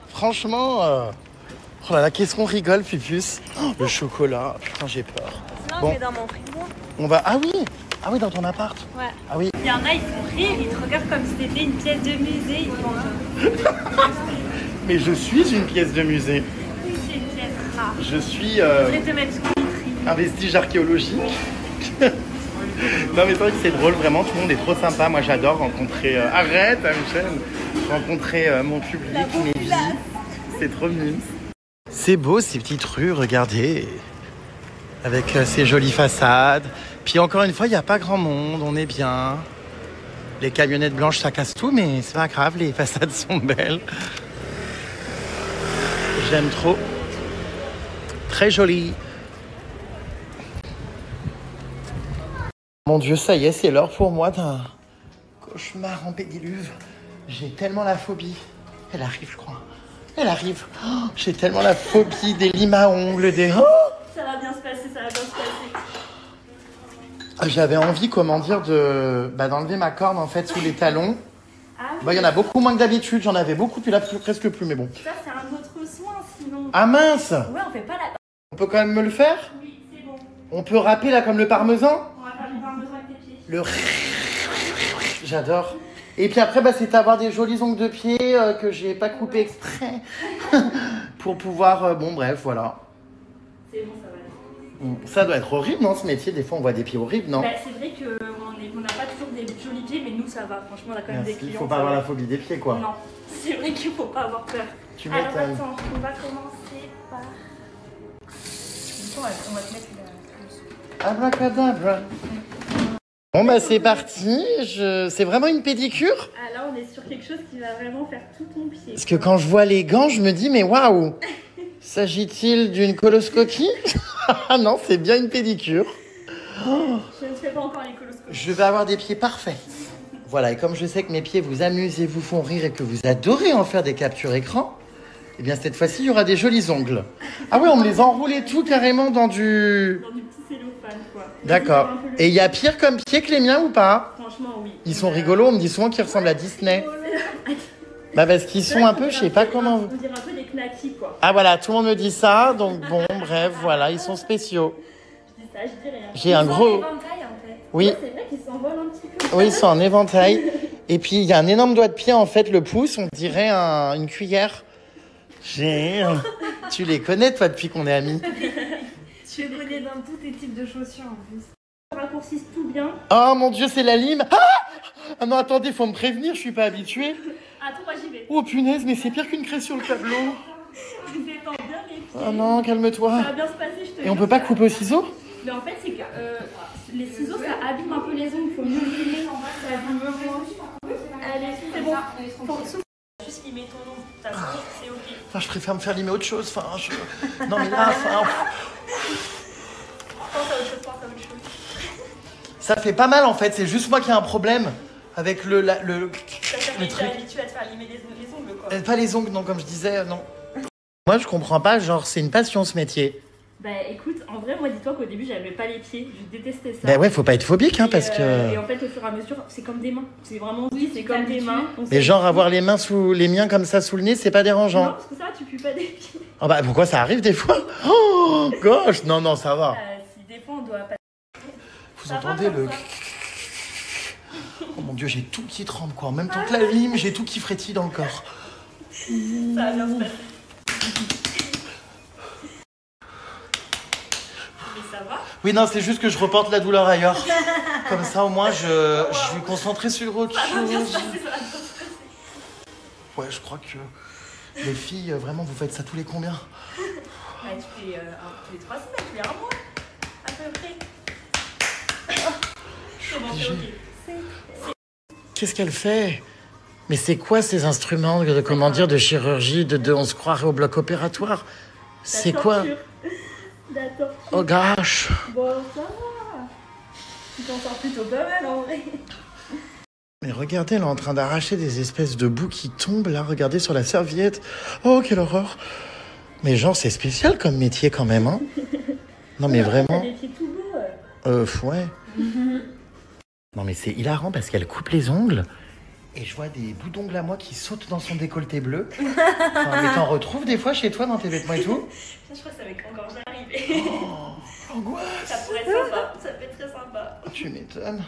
Franchement, oh là là, qu'est-ce qu'on rigole, Pupus. Oh, le chocolat, putain, j'ai peur. Sinon, Bon. c'est dans mon frigo. On va, ah oui, dans ton appart. Ouais. Ah oui. Il y en a, ils font rire, ils te regardent comme si c'était une pièce de musée. Ils font Mais je suis une pièce de musée. oui, c'est une pièce rare. Je suis Je vais te mettre sous vitrine. un vestige archéologique. Non mais c'est vrai que c'est drôle, vraiment, tout le monde est trop sympa. Moi j'adore rencontrer... Arrête, Michel. Rencontrer mon public, mes vies. C'est trop mignon. C'est beau ces petites rues, regardez. Avec ces jolies façades. Puis encore une fois, il n'y a pas grand monde, on est bien. Les camionnettes blanches, ça casse tout, mais c'est pas grave, les façades sont belles. J'aime trop. Très joli. Mon Dieu, ça y est, c'est l'heure pour moi d'un cauchemar en pédiluve. J'ai tellement la phobie. Elle arrive, je crois. Elle arrive. Oh, j'ai tellement la phobie des limes à ongles, des... Oh, Ça va bien se passer, ça va bien se passer. j'avais envie, comment dire, d'enlever ma corne en fait sous les talons. Ah oui, Bah, il y en a beaucoup moins que d'habitude, j'en avais beaucoup, puis là presque plus, mais bon. ça c'est un autre soin sinon. Ah mince! Ouais, on fait pas la... On peut quand même me le faire? Oui, c'est bon. On peut râper là comme le parmesan? On va pas avoir besoin avec tes pieds. Le... J'adore. Et puis après, bah, c'est avoir des jolis ongles de pied que j'ai pas coupé exprès pour pouvoir... bon, bref, voilà. C'est bon, ça va aller. Ça doit être horrible, non, ce métier? Des fois, on voit des pieds horribles, non? Bah, c'est vrai qu'on n'a pas toujours des jolis pieds, mais nous ça va. Franchement, on a quand même des Merci, il clients. faut pas avoir la phobie des pieds, quoi. Non, c'est vrai qu'il faut pas avoir peur. Tu Alors m'étonnes. attends, on va commencer par... On va te mettre la... Abracadabra. Bon, bah, c'est parti. C'est vraiment une pédicure? Ah là, on est sur quelque chose qui va vraiment faire tout ton pied. Parce que quand je vois les gants, je me dis, mais waouh! S'agit-il d'une coloscopie? Ah non, c'est bien une pédicure. Je ne fais pas encore les coloscopies. Je vais avoir des pieds parfaits. Voilà, et comme je sais que mes pieds vous amusent et vous font rire et que vous adorez en faire des captures écran, eh bien cette fois-ci, il y aura des jolis ongles. Ah ouais, on me les enroule et tout carrément dans du... Dans du petit cellophane, quoi. D'accord. Un peu le- Et il y a pire comme pieds que les miens ou pas? Franchement, oui. Ils sont rigolos, on me dit souvent qu'ils ressemblent à Disney. Bah parce qu'ils sont un peu, je sais pas comment... On dirait un peu des knackis, quoi. Ah voilà, tout le monde me dit ça, donc bon, bref, voilà, ils sont spéciaux. Je dis ça, je dis rien. J'ai un Ils sont gros... en éventail, en fait. Oui. Ouais, c'est vrai qu'ils s'envolent un petit peu. Oui, ils sont en éventail. Et puis, il y a un énorme doigt de pied, en fait, le pouce, on dirait une cuillère. Tu les connais, toi, depuis qu'on est amis? Je connais dans tous tes types de chaussures, en plus. Raccourcissent tout bien. Oh, mon Dieu, c'est la lime. Ah non, attendez, faut me prévenir, je suis pas habituée. Attends, moi j'y vais. Oh punaise, mais c'est pire qu'une craie sur le tableau. Détends bien les pieds. Oh non, calme-toi. Ça va bien se passer, je te Et jure. on peut pas couper au ciseau? Mais en fait, c'est que les ciseaux, ça abîme un peu les ongles. Il faut mieux limer. Ça abîme moins. Allez, c'est bon. Juste limer ton ongle. De toute façon, c'est ok. Enfin, je préfère me faire limer autre chose. Enfin, non mais là, enfin... Pense à autre chose, pense à autre chose. Ça fait pas mal en fait, c'est juste moi qui ai un problème avec le Ça truc. t'es habitué à te faire limer les ongles, quoi. Pas les ongles, non, comme je disais, non. Moi, je comprends pas, genre, c'est une passion ce métier. Bah écoute, en vrai, moi dis-toi qu'au début j'avais pas les pieds, je détestais ça. Bah ouais, faut pas être phobique, hein, Et, parce que... Et en fait, au fur et à mesure, c'est comme des mains. C'est vraiment, oui, c'est comme des mains. Mais genre, avoir les mains sous les miens comme ça sous le nez, c'est pas Non, dérangeant. parce que ça, tu pues pas des pieds. Ah bah pourquoi ça arrive des fois? Oh, gosh, non, non, ça va. Si des fois on doit pas. Vous Ça va entendez comme le... ça. Oh mon Dieu, j'ai tout qui tremble, quoi. En même temps que la lime, j'ai tout qui frétille dans le corps. Ça va bien se passer. Mais ça va? Oui, non, c'est juste que je reporte la douleur ailleurs. Comme ça, au moins, je suis concentré sur autre Ça va bien se chose. passer, ça va bien se passer. Ouais, je crois que les filles, vraiment, vous faites ça tous les combien? Bah, tu fais tous les 3 semaines, tu fais un mois, à peu près. C'est bon, c'est ok. Qu'est-ce qu'elle fait? Mais c'est quoi ces instruments de, comment dire, de chirurgie, on se croirait au bloc opératoire? C'est quoi? La torture. Oh gosh. Bon, ça va. Tu t'en sors plutôt pas mal en vrai. Mais regardez, elle est en train d'arracher des espèces de bouts qui tombent, là, regardez sur la serviette. Oh, quelle horreur. Mais genre, c'est spécial comme métier quand même, hein? Non, mais T'as vraiment. des pieds tout beaux. Ouais. Non, mais c'est hilarant parce qu'elle coupe les ongles et je vois des bouts d'ongles à moi qui sautent dans son décolleté bleu. Enfin, mais t'en retrouves des fois chez toi dans tes vêtements et tout? Ça, je crois que ça va être encore jamais arrivé. Oh, l'angoisse. Ça pourrait être sympa. Ça peut être très sympa. Tu m'étonnes.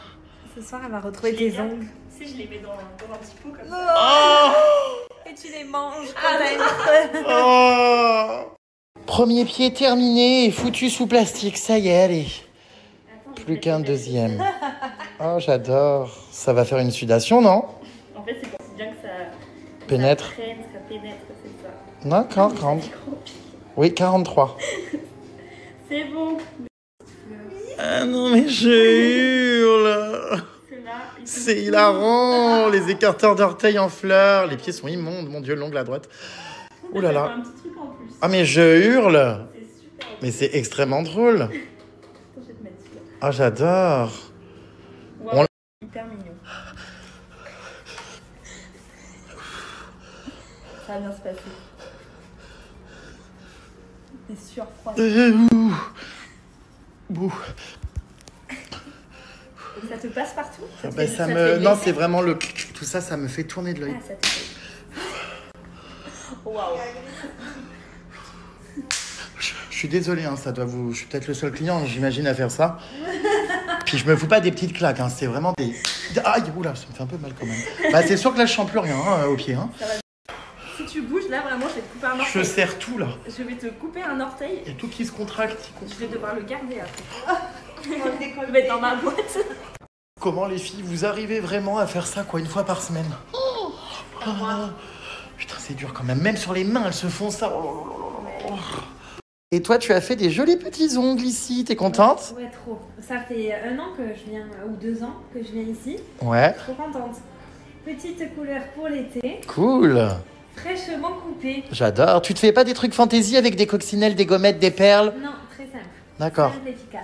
Ce soir, elle va retrouver tes ongles. Tu sais, je les mets dans un petit pot comme ça. Oh, Et tu les manges quand t'as une creux. oh. Premier pied terminé et foutu sous plastique. Ça y est, allez. Attends, Plus qu'un deuxième. Oh, j'adore. Ça va faire une sudation, non? En fait, c'est pour bien que ça Pénètre. Ça traîne, ça pénètre, c'est ça. Non, 40. Oui, 43. C'est bon. Ah non, mais je hurle. Ceux-là, ils sont C'est hilarant. Les écarteurs d'orteils en fleurs. Les pieds sont immondes, mon Dieu, l'ongle à droite. Ouh là Ça fait là. un petit truc en plus. Ah, mais je hurle. C'est super. Mais c'est extrêmement drôle. Attends, je vais te mettre celui-là. Ah, j'adore. Wow, hyper mignon. Ça va bien se passer. T'es sûr, froid. Bouh. Ça te passe partout? Ah te bah, fait- ça te me... fait Non, blesser c'est vraiment le... Tout ça, ça me fait tourner de l'œil. Ah, ça te fait. Waouh. Je suis désolé, hein, ça doit vous... Je suis peut-être le seul client, j'imagine, à faire ça. Puis je me fous pas des petites claques, hein, c'est vraiment des... Aïe, oula, ça me fait un peu mal quand même. Bah, c'est sûr que là, je sens plus rien hein, au pied. Hein. Si tu bouges, là, vraiment, je vais te couper un orteil. Je serre tout, là. Je vais te couper un orteil. Il y a tout qui se contracte. Je vais devoir le garder après. Je vais mettre dans ma boîte. Comment les filles, vous arrivez vraiment à faire ça, quoi, une fois par semaine? Ah, putain, c'est dur quand même. Même sur les mains, elles se font ça. Oh là là là. Et toi, tu as fait des jolis petits ongles ici. T'es contente? Ouais, trop. Ça fait 1 an que je viens, ou 2 ans que je viens ici. Ouais. Trop contente. Petite couleur pour l'été. Cool. Fraîchement coupée. J'adore. Tu te fais pas des trucs fantaisie avec des coccinelles, des gommettes, des perles? Non, très simple. D'accord. Simple, efficace.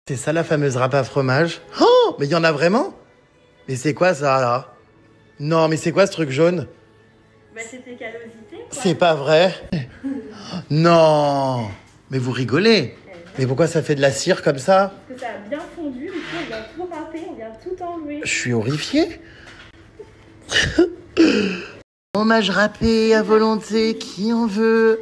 C'est ça la fameuse râpe à fromage? Oh, mais il y en a vraiment? Mais c'est quoi ça là? Non, mais c'est quoi ce truc jaune? Bah, c'était callosité, quoi. C'est pas vrai? Non. Mais vous rigolez? Mais pourquoi ça fait de la cire comme ça? Parce que ça a bien fondu, du coup, on vient tout râper, on vient tout enlever. Je suis horrifié. Hommage râpé à volonté, qui en veut?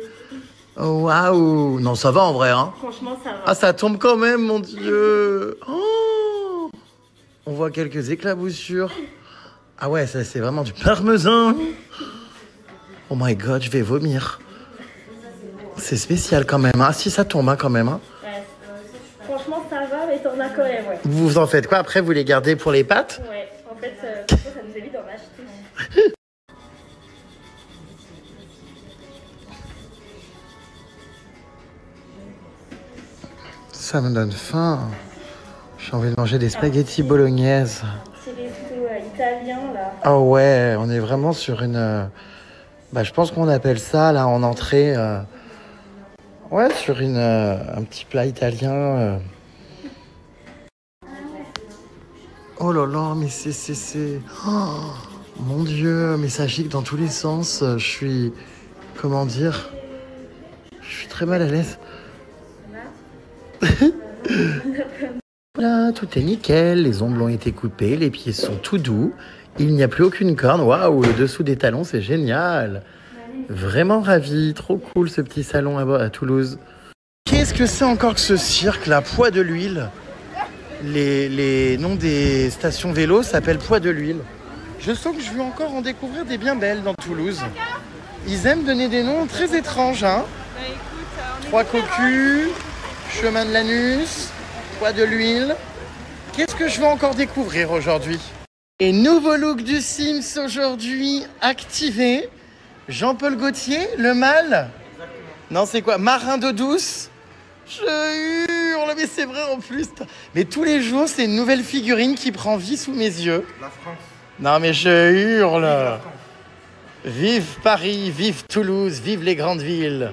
Oh, waouh. Non, ça va en vrai, hein? Franchement, ça va. Ah, ça tombe quand même, mon Dieu. Oh, on voit quelques éclaboussures. Ah ouais, ça c'est vraiment du parmesan. Oh my god, je vais vomir. C'est spécial quand même. Ah si, ça tombe hein, quand même. Hein. Ouais, franchement, ça va, mais t'en as quand même, ouais. Vous en faites quoi après? Vous les gardez pour les pâtes? Ouais, en fait, ça nous évite d'en acheter. Ça me donne faim. J'ai envie de manger des spaghettis bolognaise. C'est les restos italiens là. Ah ouais, on est vraiment sur une... je pense qu'on appelle ça, là, en entrée... Ouais, sur un petit plat italien. Oh là là, mais c'est... Oh, mon Dieu, mais ça gicle dans tous les sens. Je suis... Comment dire? Je suis très mal à l'aise. Voilà, tout est nickel. Les ongles ont été coupés, les pieds sont tout doux. Il n'y a plus aucune corne. Waouh, le dessous des talons, c'est génial. Vraiment ravi. Trop cool ce petit salon à Toulouse. Qu'est-ce que c'est encore que ce cirque là? Poids de l'huile. Les noms des stations vélo s'appellent Poids de l'huile. Je sens que je vais encore en découvrir des bien belles dans Toulouse. Ils aiment donner des noms très étranges, hein. Trois cocus, chemin de l'anus, Poids de l'huile. Qu'est-ce que je vais encore découvrir aujourd'hui? Et nouveau look du Sims aujourd'hui activé. Jean-Paul Gaultier, le mâle. Non, c'est quoi? Marin d'eau douce. Je hurle, mais c'est vrai en plus. Mais tous les jours, c'est une nouvelle figurine qui prend vie sous mes yeux. La France. Non, mais je hurle. Vive Paris, vive Toulouse, vive les grandes villes.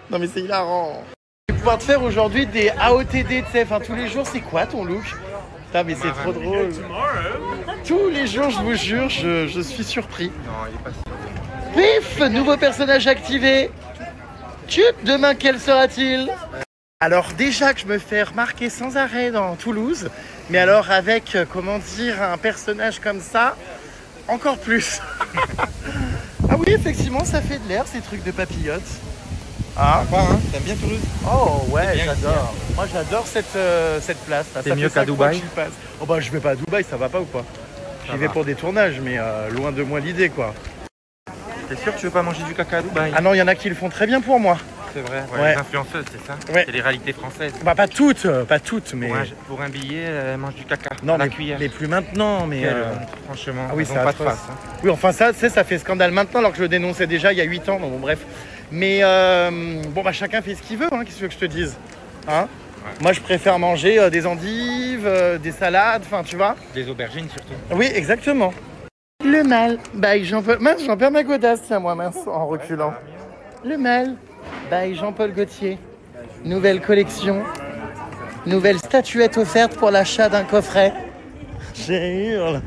Non, mais c'est hilarant. Je vais pouvoir te faire aujourd'hui des AOTD, tu sais. Enfin, tous les jours, c'est quoi ton look? Putain, mais c'est trop drôle. Tous les jours, je vous jure, je suis surpris. Non, il est pas sûr. Pif, nouveau personnage activé. Tchup, demain, quel sera-t-il? Alors déjà que je me fais remarquer sans arrêt dans Toulouse, mais alors avec, comment dire, un personnage comme ça, encore plus. Ah oui, effectivement, ça fait de l'air, ces trucs de papillotes. Ah, Sympa, hein? T'aimes bien Toulouse? oh ouais, bien j'adore. Moi, j'adore cette place. Là. C'est Ça mieux fait qu'à 5 Dubaï? fois que j'y passe. Oh bah, je vais pas à Dubaï, ça va pas ou quoi? J'y vais pour des tournages, mais loin de moi l'idée, quoi. T'es sûr que tu veux pas manger du caca à Dubaï? Ah non, il y en a qui le font très bien pour moi. C'est vrai, Ouais. les influenceuses, c'est ça? Ouais. C'est les réalités françaises. Bah pas toutes, mais... Pour un billet, elle mange du caca Non, à la mais, cuillère. mais plus maintenant, mais... Quelle honte, franchement, Ah oui, elles c'est ont pas de atroce. face. Hein. Oui, enfin ça, tu sais, ça fait scandale maintenant, alors que je le dénonçais déjà il y a 8 ans, bon bref. Mais bon, bah chacun fait ce qu'il veut, hein, qu'est-ce que tu veux que je te dise, hein? Ouais. Moi, je préfère manger des endives, des salades, enfin, tu vois. Des aubergines surtout. Oui, exactement. Le mâle, by Jean-Paul... Mince, j'en perds ma godasse, tiens, moi, mince, en reculant. Le mâle, by Jean-Paul Gaultier. Nouvelle collection. Nouvelle statuette offerte pour l'achat d'un coffret. J'ai hurle.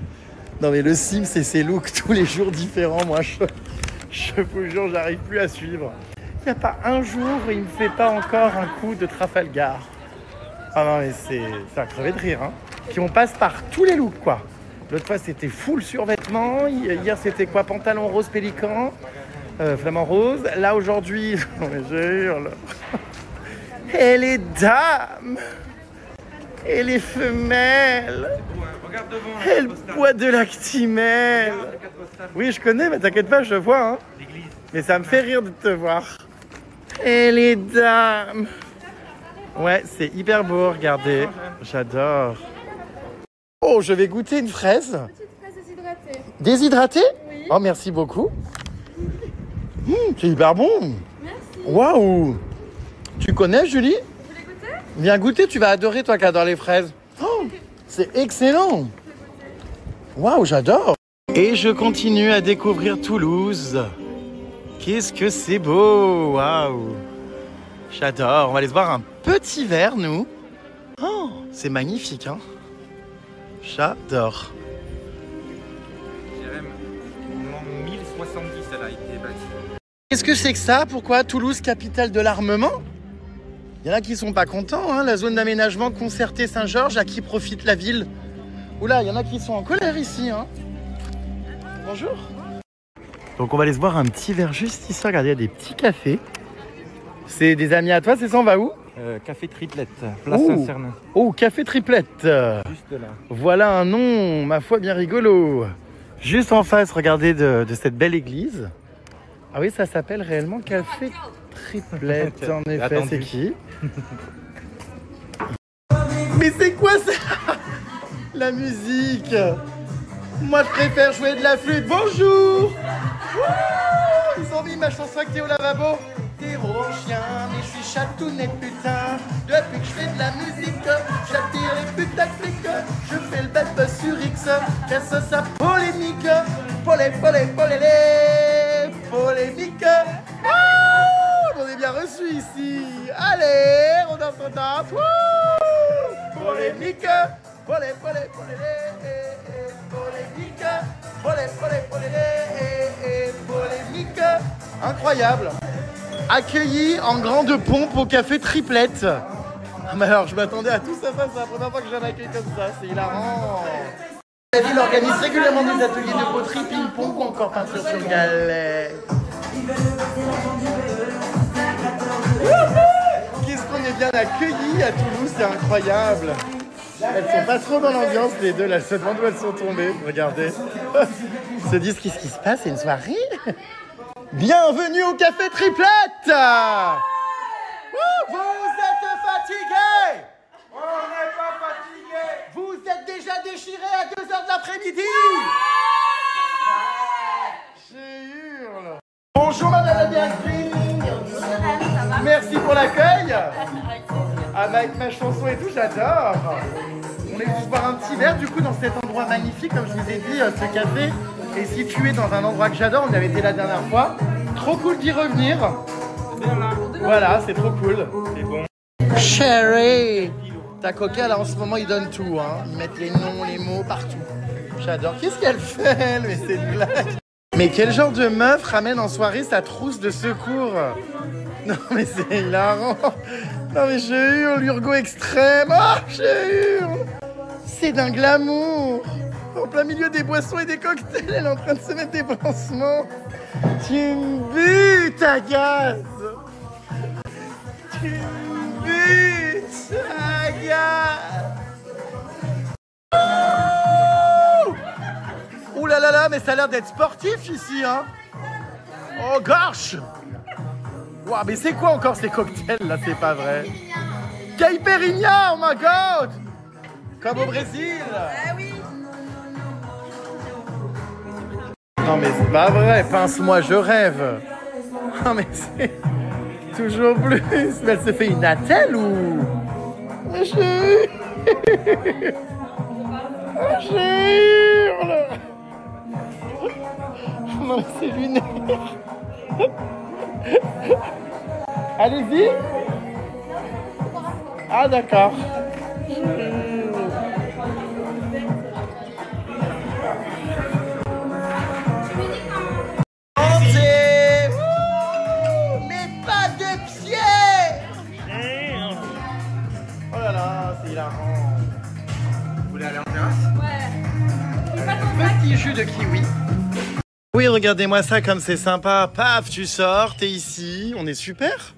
Non, mais le Sims, c'est ses looks tous les jours différents, moi, je vous jure, j'arrive plus à suivre. Il n'y a pas un jour où il me fait pas encore un coup de Trafalgar. Ah non, mais c'est à crever de rire, hein. Puis on passe par tous les looks, quoi. L'autre fois, c'était full survêtement. Hier, c'était quoi? Pantalon rose pélican, flamant rose. Là, aujourd'hui, non mais je hurle. Et les dames, et les femelles, Regarde devant. et le poids de l'actimel. Oui, je connais, mais t'inquiète pas, je vois, hein. Mais ça me fait rire de te voir. Et les dames. Ouais, c'est hyper beau, regardez. J'adore. Oh, je vais goûter une fraise. Petite fraise déshydratée. Déshydratée? Oui. Oh, merci beaucoup. C'est hyper bon. Merci. Waouh. Tu connais, Julie? Vous voulez goûter? Viens goûter, tu vas adorer, toi qui adore les fraises. Oh, c'est excellent. Waouh, j'adore. Et je continue à découvrir Toulouse. Qu'est-ce que c'est beau. Waouh. J'adore. On va aller se boire un petit verre, nous. Oh, c'est magnifique, hein. J'adore. Jérém, en 1070, elle a été bâtie. Qu'est-ce que c'est que ça? Pourquoi Toulouse, capitale de l'armement? Il y en a qui sont pas contents, hein. La zone d'aménagement concerté Saint-Georges, à qui profite la ville? Oula, il y en a qui sont en colère ici, hein. Bonjour. Donc on va aller se boire un petit verre juste ici. Regardez, il y a des petits cafés. C'est des amis à toi, c'est ça? On va où? Café Triplette, place Oh. Saint-Cernin. Oh, Café Triplette. Juste là. Voilà un nom, ma foi, bien rigolo. Juste en face, regardez, de cette belle église. Ah oui, ça s'appelle réellement Café Triplette. En effet, Attendu. c'est qui? Mais c'est quoi ça? La musique. Moi, je préfère jouer de la flûte. Bonjour. Wouh, ils ont mis ma chanson avec Théo Lavabo. Théo zéro en chien, mais je suis chatounet putain. Depuis que je fais de la musique, j'attire les putaclics. Je fais le bad buzz sur X, reste sa polémique. Polémique. Ah, on est bien reçu ici. Allez, on danse. Wouh, polémique. Polémique. Polémique. Incroyable. Accueilli en grande pompe au café Triplette. Ah, mais alors, je m'attendais à tout ça, c'est la première fois que j'ai un accueil comme ça, c'est hilarant. La ville organise régulièrement des ateliers de poterie, ping-pong ou encore peinture sur galette. Qu'est-ce qu'on est bien accueillis à Toulouse, c'est incroyable. Elles sont pas trop dans l'ambiance, les deux, là, elles se demandent où elles sont tombées, regardez. Ils se disent qu'est-ce qui se passe, c'est une soirée. Bienvenue au café Triplette. Vous êtes fatigués? On n'est pas fatigués. Vous êtes déjà déchirés à 2h de l'après-midi. Je hurle. Bonjour madame la directrice. Merci pour l'accueil. Ah bah avec ma chanson et tout, j'adore. On est venu boire un petit verre du coup dans cet endroit magnifique, comme je vous ai dit, ce café est situé dans un endroit que j'adore, on y avait été la dernière fois. Trop cool d'y revenir. Voilà, c'est trop cool. C'est bon. Chérie, ta coca là en ce moment ils donnent tout, hein. Ils mettent les noms, les mots partout. J'adore. Qu'est-ce qu'elle fait elle? Mais c'est une blague. Mais quel genre de meuf ramène en soirée sa trousse de secours? Non mais c'est hilarant. Non mais je hurle, l'urgo extrême. Oh, je hurle. C'est d'un glamour. En plein milieu des boissons et des cocktails, elle est en train de se mettre des pansements. Tu me butes à gaz. Tu me butes à gaz. Ouh là là là, mais ça a l'air d'être sportif ici, hein. Oh gosh. Wow, mais c'est quoi encore ces cocktails là? C'est pas vrai. Caipirinha, oh my god. Comme au Brésil. Ah oui. Non mais c'est pas vrai, pince-moi, je rêve. Non mais c'est toujours plus. Mais elle se fait une attelle ou... Je hurle. Non mais c'est lunaire. Allez-y. Ah d'accord. Petit jus de kiwi. Oui, regardez-moi ça comme c'est sympa. Paf, tu sors, t'es ici, on est super.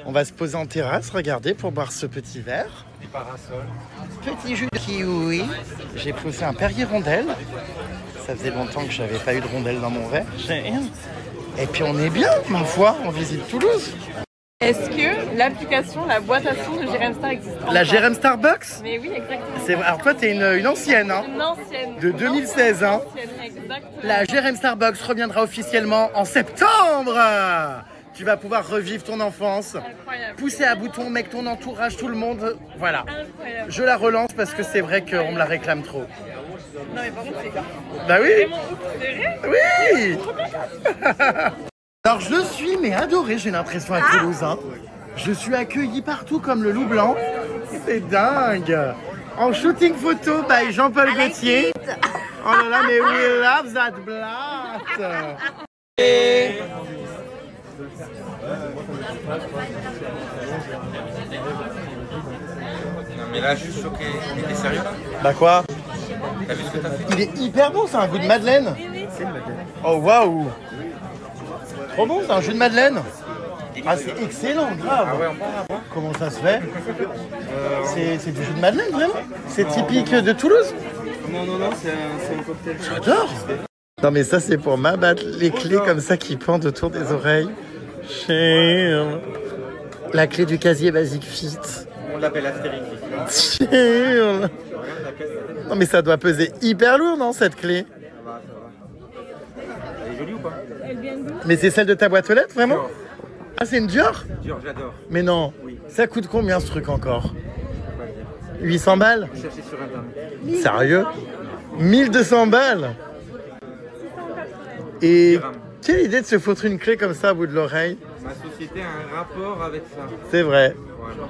On va se poser en terrasse, regardez, pour boire ce petit verre. Des parasols. Petit jus de kiwi. J'ai pris aussi un Perrier rondelle. Ça faisait longtemps que j'avais pas eu de rondelle dans mon verre. Et puis on est bien, ma foi, on visite Toulouse. Est-ce que l'application, la boîte à son de Jérém Star existe encore? La Jérém Starbucks? Mais oui, exactement. Alors toi, t'es une ancienne, hein? Une ancienne. De 2016, hein? Exactement. La Jérém Starbucks reviendra officiellement en septembre. Tu vas pouvoir revivre ton enfance. Incroyable. Pousser à bouton, mec, ton entourage, tout le monde. Voilà. Incroyable. Je la relance parce que c'est vrai qu'on me la réclame trop. Non mais par contre c'est Bah oui. vraiment ouf, c'est vrai. Oui. Alors je suis mais adoré, j'ai l'impression à Toulouse. Hein. Je suis accueilli partout comme le loup blanc. C'est dingue. En shooting photo by Jean-Paul Gaultier. Oh là là, mais we love that blatt. Et... Non mais là, je suis choqué. T'es sérieux là? Bah quoi? T'as vu ce que t'as fait? Il est hyper bon, c'est un goût de madeleine. C'est une madeleine. Oh waouh. Trop bon, c'est un jus de madeleine. Ah c'est excellent, grave. Ah ouais, on part là. Comment ça se fait? C'est du jus de madeleine, vraiment? C'est typique de Toulouse? Non, c'est un cocktail. J'adore. Non mais ça c'est pour m'abattre les clés comme ça qui pendent autour des oreilles. Cher. La clé du casier Basic Fit. On l'appelle Astérix. Cher. Non mais ça doit peser hyper lourd, non, cette clé? Ça va. Elle est jolie ou pas? Mais c'est celle de ta boîte aux lettres, vraiment? Ah, c'est une Dior? Dior, j'adore. Mais non. Oui. Ça coûte combien ce truc encore? Je peux pas le dire. 800 balles? Cherchez sur internet. Sérieux? 1200 balles? Et quelle idée de se foutre une clé comme ça au bout de l'oreille? Ma société a un rapport avec ça. C'est vrai. Voilà.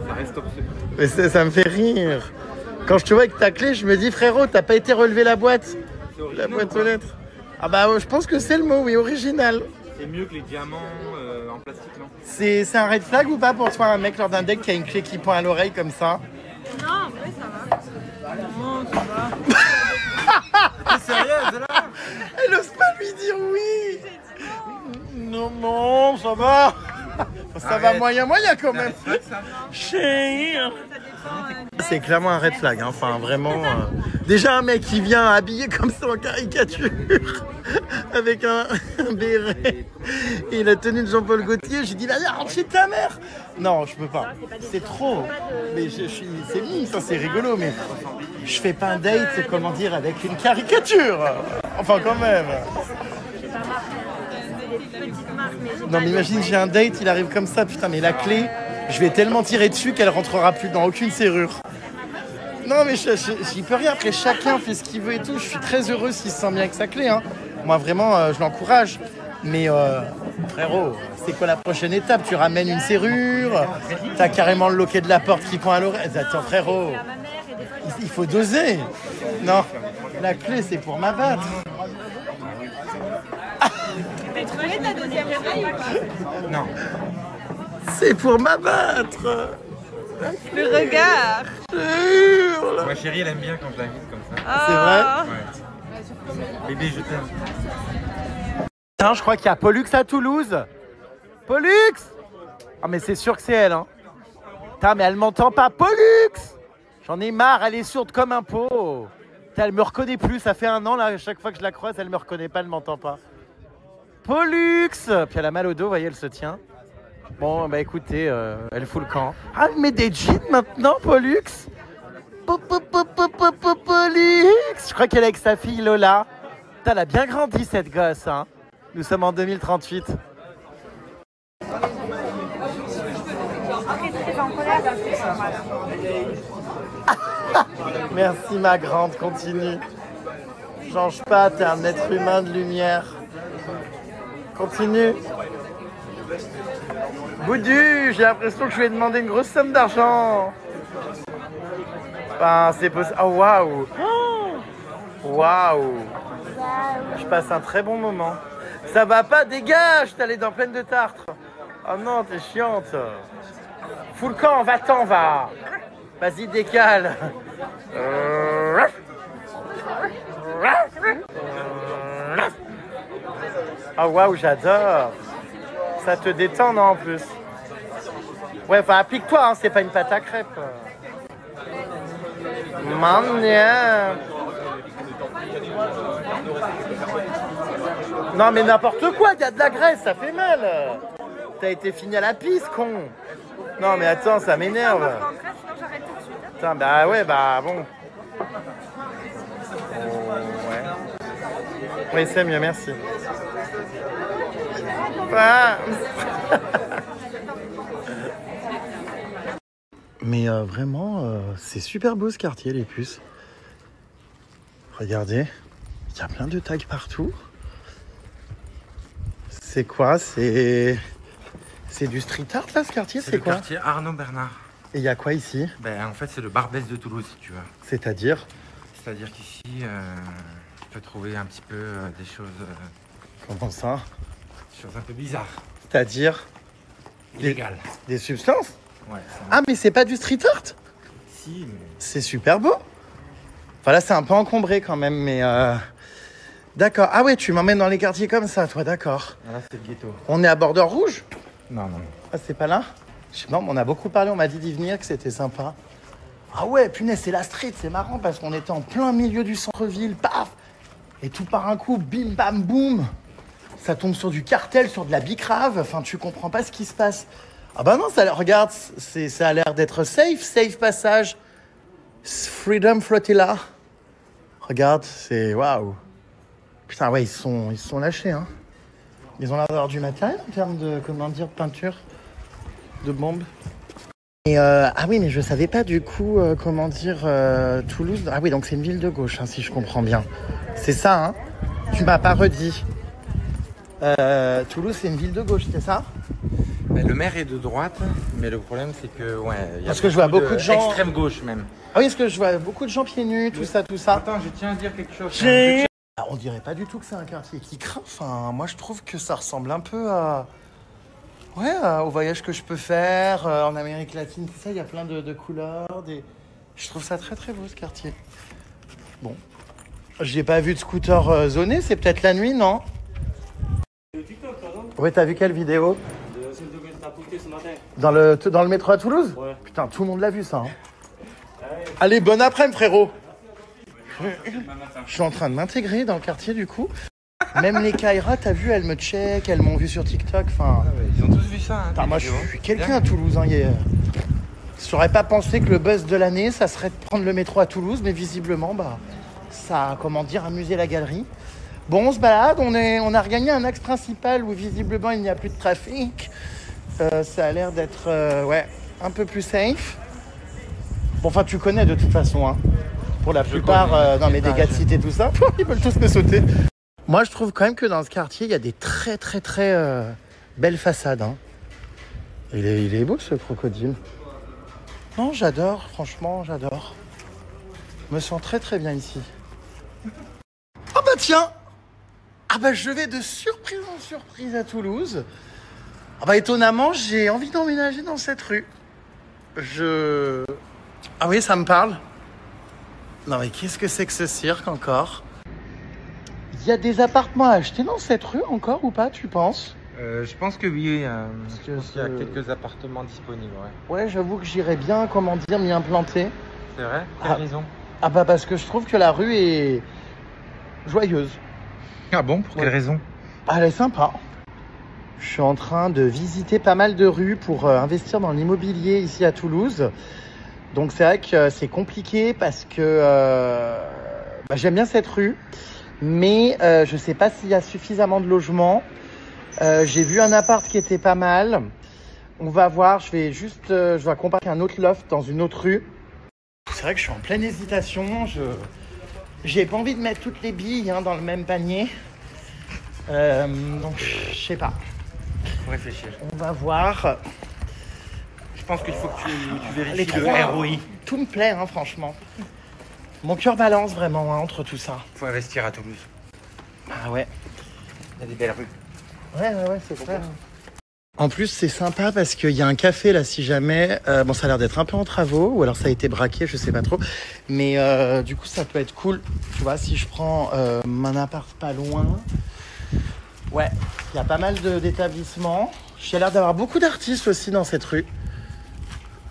Ça reste top secret. Mais ça me fait rire. Quand je te vois avec ta clé, je me dis frérot, t'as pas été relever la boîte? C'est La original. boîte aux lettres. Ah bah je pense que c'est le mot, oui, original. C'est mieux que les diamants en plastique, non? C'est un red flag ou pas pour toi un mec lors d'un date qui a une clé qui pointe à l'oreille comme ça? Non, en vrai, ça va. Non, ça va. T'es sérieuse là? Elle ose pas lui dire oui. Non, non, ça va. Ça va Arrête. moyen quand même. C'est ça. Chérie. C'est clairement un red flag, hein. Enfin vraiment. Déjà un mec qui vient habillé comme ça en caricature, avec un béret et la tenue de Jean-Paul Gaultier, j'ai dit là, rentre chez ta mère. Non, je peux pas. C'est trop. Mais c'est mignon, ça c'est rigolo, mais je fais pas un date, comment dire, avec une caricature. Enfin quand même. Non mais imagine, j'ai un date, il arrive comme ça, putain, mais la clé, je vais tellement tirer dessus qu'elle rentrera plus dans aucune serrure. Non mais j'y peux rien, après chacun fait ce qu'il veut et tout, je suis très heureux s'il se sent bien avec sa clé, hein. Moi vraiment, je l'encourage. Mais frérot, c'est quoi la prochaine étape? Tu ramènes une serrure, t'as carrément le loquet de la porte qui pointe à l'oreille. Attends frérot, il faut doser. Non, la clé c'est pour m'abattre. Non. C'est pour m'abattre. Le regard. Ma chérie, elle aime bien quand je l'invite comme ça. C'est vrai? Ouais. Bébé, je t'aime. Putain, je crois qu'il y a Pollux à Toulouse. Pollux! Ah mais c'est sûr que c'est elle, hein. Putain, mais elle m'entend pas. Pollux! J'en ai marre, elle est sourde comme un pot. Putain, elle me reconnaît plus, ça fait 1 an là, à chaque fois que je la croise, elle me reconnaît pas, elle m'entend pas. Pollux! Puis elle a mal au dos, vous voyez, elle se tient. Bon, bah écoutez, elle fout le camp. Ah, elle met des jeans maintenant, Pollux? Pollux! Je crois qu'elle est avec sa fille Lola. Putain, elle a bien grandi cette gosse, hein. Nous sommes en 2038. Merci ma grande, continue. Change pas, t'es un être humain de lumière. Continue. Boudu, j'ai l'impression que je lui ai demandé une grosse somme d'argent. Enfin, c'est possible. Oh waouh. Waouh. Je passe un très bon moment. Ça va pas, dégage, t'es les dents pleines de tartre. Oh non, t'es chiante. Fous le camp, va-t'en, va. Vas-y, décale. Oh waouh, j'adore. Ça te détend, non, en plus. Ouais, enfin, applique-toi, hein, c'est pas une pâte à crêpes. Mania. Non, mais n'importe quoi, il y a de la graisse, ça fait mal. T'as été fini à la piste, con. Non, mais attends, ça m'énerve. Putain, bah ouais, bah bon. Ouais. Oui, c'est mieux, merci. Ah. Mais vraiment, c'est super beau ce quartier, les puces. Regardez, il y a plein de tags partout. C'est quoi? C'est du street art là, ce quartier? C'est C'est le quoi? quartier Arnaud Bernard. Et il y a quoi ici? Ben, en fait, c'est le Barbès de Toulouse, si tu veux. C'est-à-dire? C'est-à-dire qu'ici, tu peux trouver un petit peu des choses, Comment ça? choses un peu bizarres. C'est-à-dire? Illégales. Des substances? Ouais. Ah, mais c'est pas du street art? Si, mais... C'est super beau. Enfin là, c'est un peu encombré quand même, mais... D'accord. Ah ouais, tu m'emmènes dans les quartiers comme ça, toi, d'accord. Là, c'est le ghetto. On est à Bordeur Rouge? Non, non. Ah, c'est pas là? Je sais pas, on a beaucoup parlé, on m'a dit d'y venir, que c'était sympa. Ah ouais, punaise, c'est la street, c'est marrant parce qu'on était en plein milieu du centre-ville, paf! Et tout par un coup, bim, bam, boum! Ça tombe sur du cartel, sur de la bicrave, enfin, tu comprends pas ce qui se passe. Ah bah non, regarde, ça a l'air d'être safe passage. Freedom Flotilla. Regarde, c'est waouh. Putain, ouais, ils sont lâchés, hein. Ils ont l'air d'avoir du matériel en termes de, comment dire, peinture, de bombes. Et ah oui, mais je savais pas du coup, comment dire, Toulouse. Ah oui, donc c'est une ville de gauche, hein, si je comprends bien. C'est ça, hein? Tu m'as pas redit. Toulouse, c'est une ville de gauche, c'est ça? Le maire est de droite, mais le problème c'est que y a parce que je vois beaucoup de gens extrême gauche même. Ah oui, parce que je vois beaucoup de gens pieds nus, tout ça. Attends, je tiens à dire quelque chose. On dirait pas du tout que c'est un quartier qui craint. Enfin, moi je trouve que ça ressemble un peu à au voyage que je peux faire en Amérique latine, tout ça. Il y a plein de couleurs. Je trouve ça très très beau ce quartier. Bon, j'ai pas vu de scooter zoné. C'est peut-être la nuit, non? Ouais, t'as vu quelle vidéo? Dans le métro à Toulouse? Ouais. Putain, tout le monde l'a vu ça. Hein. Allez, bon après-midi, frérot. Je suis en train de m'intégrer dans le quartier du coup. Même les Kaira, t'as vu, elles me check, elles m'ont vu sur TikTok. Enfin, Ils ont tous vu ça. Hein, moi, je suis quelqu'un à Toulouse. Hein, j'aurais pas pensé que le buzz de l'année, ça serait de prendre le métro à Toulouse, mais visiblement, bah, ça a, comment dire, amusé la galerie. Bon, on se balade, on a regagné un axe principal où visiblement il n'y a plus de trafic. Ça a l'air d'être un peu plus safe. Bon, enfin, tu connais de toute façon, hein. Pour la plupart, dans mes dégâts de cité, tout ça, ils veulent tous me sauter. Moi, je trouve quand même que dans ce quartier, il y a des très, très, très belles façades. Hein. Il est beau, ce crocodile. Non, j'adore, franchement, j'adore. Je me sens très, très bien ici. Ah bah tiens! Ah bah je vais de surprise en surprise à Toulouse. Ah bah étonnamment, j'ai envie d'emménager dans cette rue. Ah oui, ça me parle. Non mais qu'est-ce que c'est que ce cirque encore? Il y a des appartements à acheter dans cette rue encore ou pas, tu penses? Je pense que oui. que Il y a quelques appartements disponibles. Ouais, j'avoue que j'irais bien, comment dire, m'y implanter. C'est vrai? Quelle raison? Ah bah parce que je trouve que la rue est joyeuse. Ah bon? Pour quelle raison? Ah, elle est sympa. Je suis en train de visiter pas mal de rues pour investir dans l'immobilier ici à Toulouse. Donc c'est vrai que c'est compliqué parce que j'aime bien cette rue, mais je ne sais pas s'il y a suffisamment de logements. J'ai vu un appart qui était pas mal. On va voir, je dois comparer un autre loft dans une autre rue. C'est vrai que je suis en pleine hésitation. J'ai pas envie de mettre toutes les billes dans le même panier. Donc je sais pas. Faut réfléchir. On va voir. Je pense qu'il faut que tu vérifies Les le trois, ROI. Tout me plaît, franchement. Mon cœur balance vraiment entre tout ça. Faut investir à Toulouse. Ah ouais. Il y a des belles rues. Ouais, c'est clair. En plus, c'est sympa parce qu'il y a un café là, si jamais. Bon, ça a l'air d'être un peu en travaux, ou alors ça a été braqué, je sais pas trop. Mais du coup, ça peut être cool. Tu vois, si je prends mon appart pas loin. Ouais, il y a pas mal d'établissements. J'ai l'air d'avoir beaucoup d'artistes aussi dans cette rue.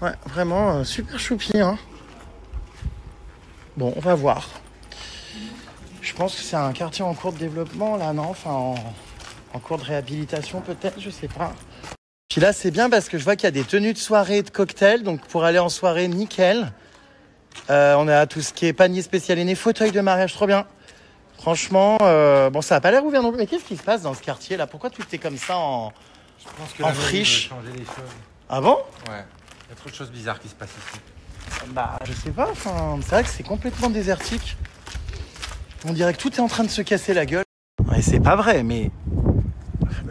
Ouais, vraiment super choupi, hein. Bon, on va voir. Je pense que c'est un quartier en cours de développement, là, non? Enfin, en cours de réhabilitation, peut-être, je sais pas. Puis là, c'est bien parce que je vois qu'il y a des tenues de soirée et de cocktails. Donc, pour aller en soirée, nickel. On a tout ce qui est panier spécial aîné, fauteuil de mariage, trop bien. Franchement, bon, ça n'a pas l'air ouvert non plus. Mais qu'est-ce qui se passe dans ce quartier, là? Pourquoi tout est comme ça Je pense que en la mairie friche? veut changer les choses. Ah bon? Ouais. Il y a trop de choses bizarres qui se passent ici. Bah, je sais pas. Enfin, c'est vrai que c'est complètement désertique. On dirait que tout est en train de se casser la gueule. Ouais, c'est pas vrai, mais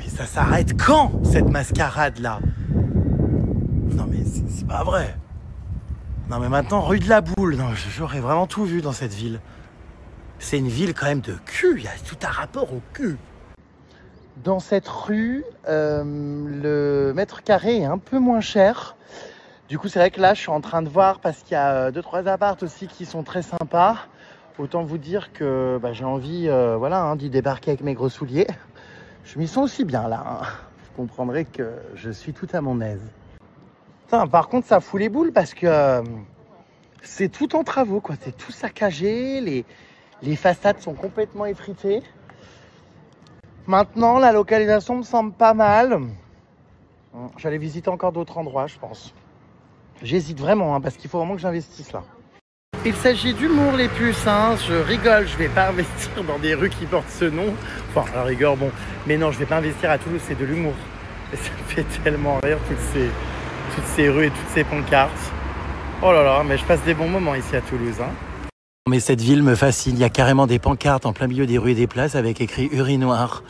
ça s'arrête quand, cette mascarade-là? Non, mais c'est pas vrai. Non, mais maintenant, rue de la Boule. Non, j'aurais vraiment tout vu dans cette ville. C'est une ville quand même de cul. Il y a tout un rapport au cul. Dans cette rue, le mètre carré est un peu moins cher. Du coup, c'est vrai que là, je suis en train de voir parce qu'il y a 2-3 apparts aussi qui sont très sympas. Autant vous dire que j'ai envie d'y débarquer avec mes gros souliers. Je m'y sens aussi bien là. Vous comprendrez que je suis tout à mon aise. Putain, par contre, ça fout les boules parce que c'est tout en travaux, quoi. C'est tout saccagé. Les façades sont complètement effritées. Maintenant, la localisation me semble pas mal. J'allais visiter encore d'autres endroits, je pense. J'hésite vraiment, parce qu'il faut vraiment que j'investisse là. Il s'agit d'humour les puces, hein. Je rigole, je vais pas investir dans des rues qui portent ce nom. Enfin, à la rigueur, bon. Mais non, je vais pas investir à Toulouse, c'est de l'humour. Et ça me fait tellement rire, toutes ces rues et toutes ces pancartes. Oh là là, mais je passe des bons moments ici à Toulouse, hein. Mais cette ville me fascine, il y a carrément des pancartes en plein milieu des rues et des places avec écrit urinoir.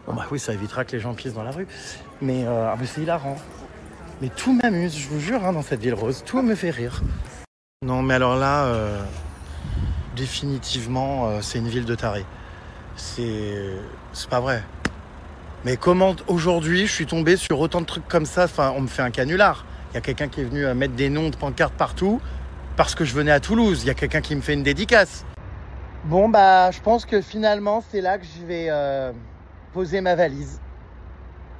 Bon bah oui, ça évitera que les gens pissent dans la rue. Mais c'est hilarant. Mais tout m'amuse, je vous jure, hein, dans cette ville rose, tout me fait rire. Non mais alors là, définitivement, c'est une ville de tarés. C'est pas vrai. Mais comment aujourd'hui je suis tombé sur autant de trucs comme ça, enfin on me fait un canular. Il y a quelqu'un qui est venu mettre des noms de pancartes partout parce que je venais à Toulouse. Il y a quelqu'un qui me fait une dédicace. Bon bah je pense que finalement c'est là que je vais poser ma valise.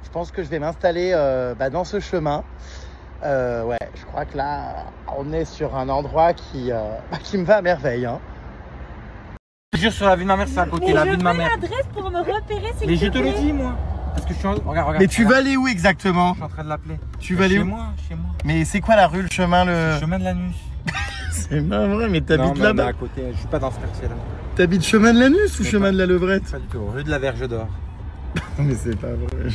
Je pense que je vais m'installer dans ce chemin. Ouais, je crois que là, on est sur un endroit qui me va à merveille. Hein. Je jure sur la vie de ma mère, c'est à côté, la vie de ma mère. l'adresse pour me repérer, c'est Mais je te le dis, moi. Parce que je suis en... Regarde. Mais tu vas aller où exactement? Je suis en train de l'appeler. Tu vas aller où? Chez moi. Mais c'est quoi la rue, le chemin, Le chemin de Lanus. C'est pas vrai, mais t'habites là-bas. à côté, je suis pas dans ce quartier-là. T'habites chemin de Lanus ou chemin de la Levrette? Pas du tout, rue de la Verge d'Or. Mais c'est pas vrai.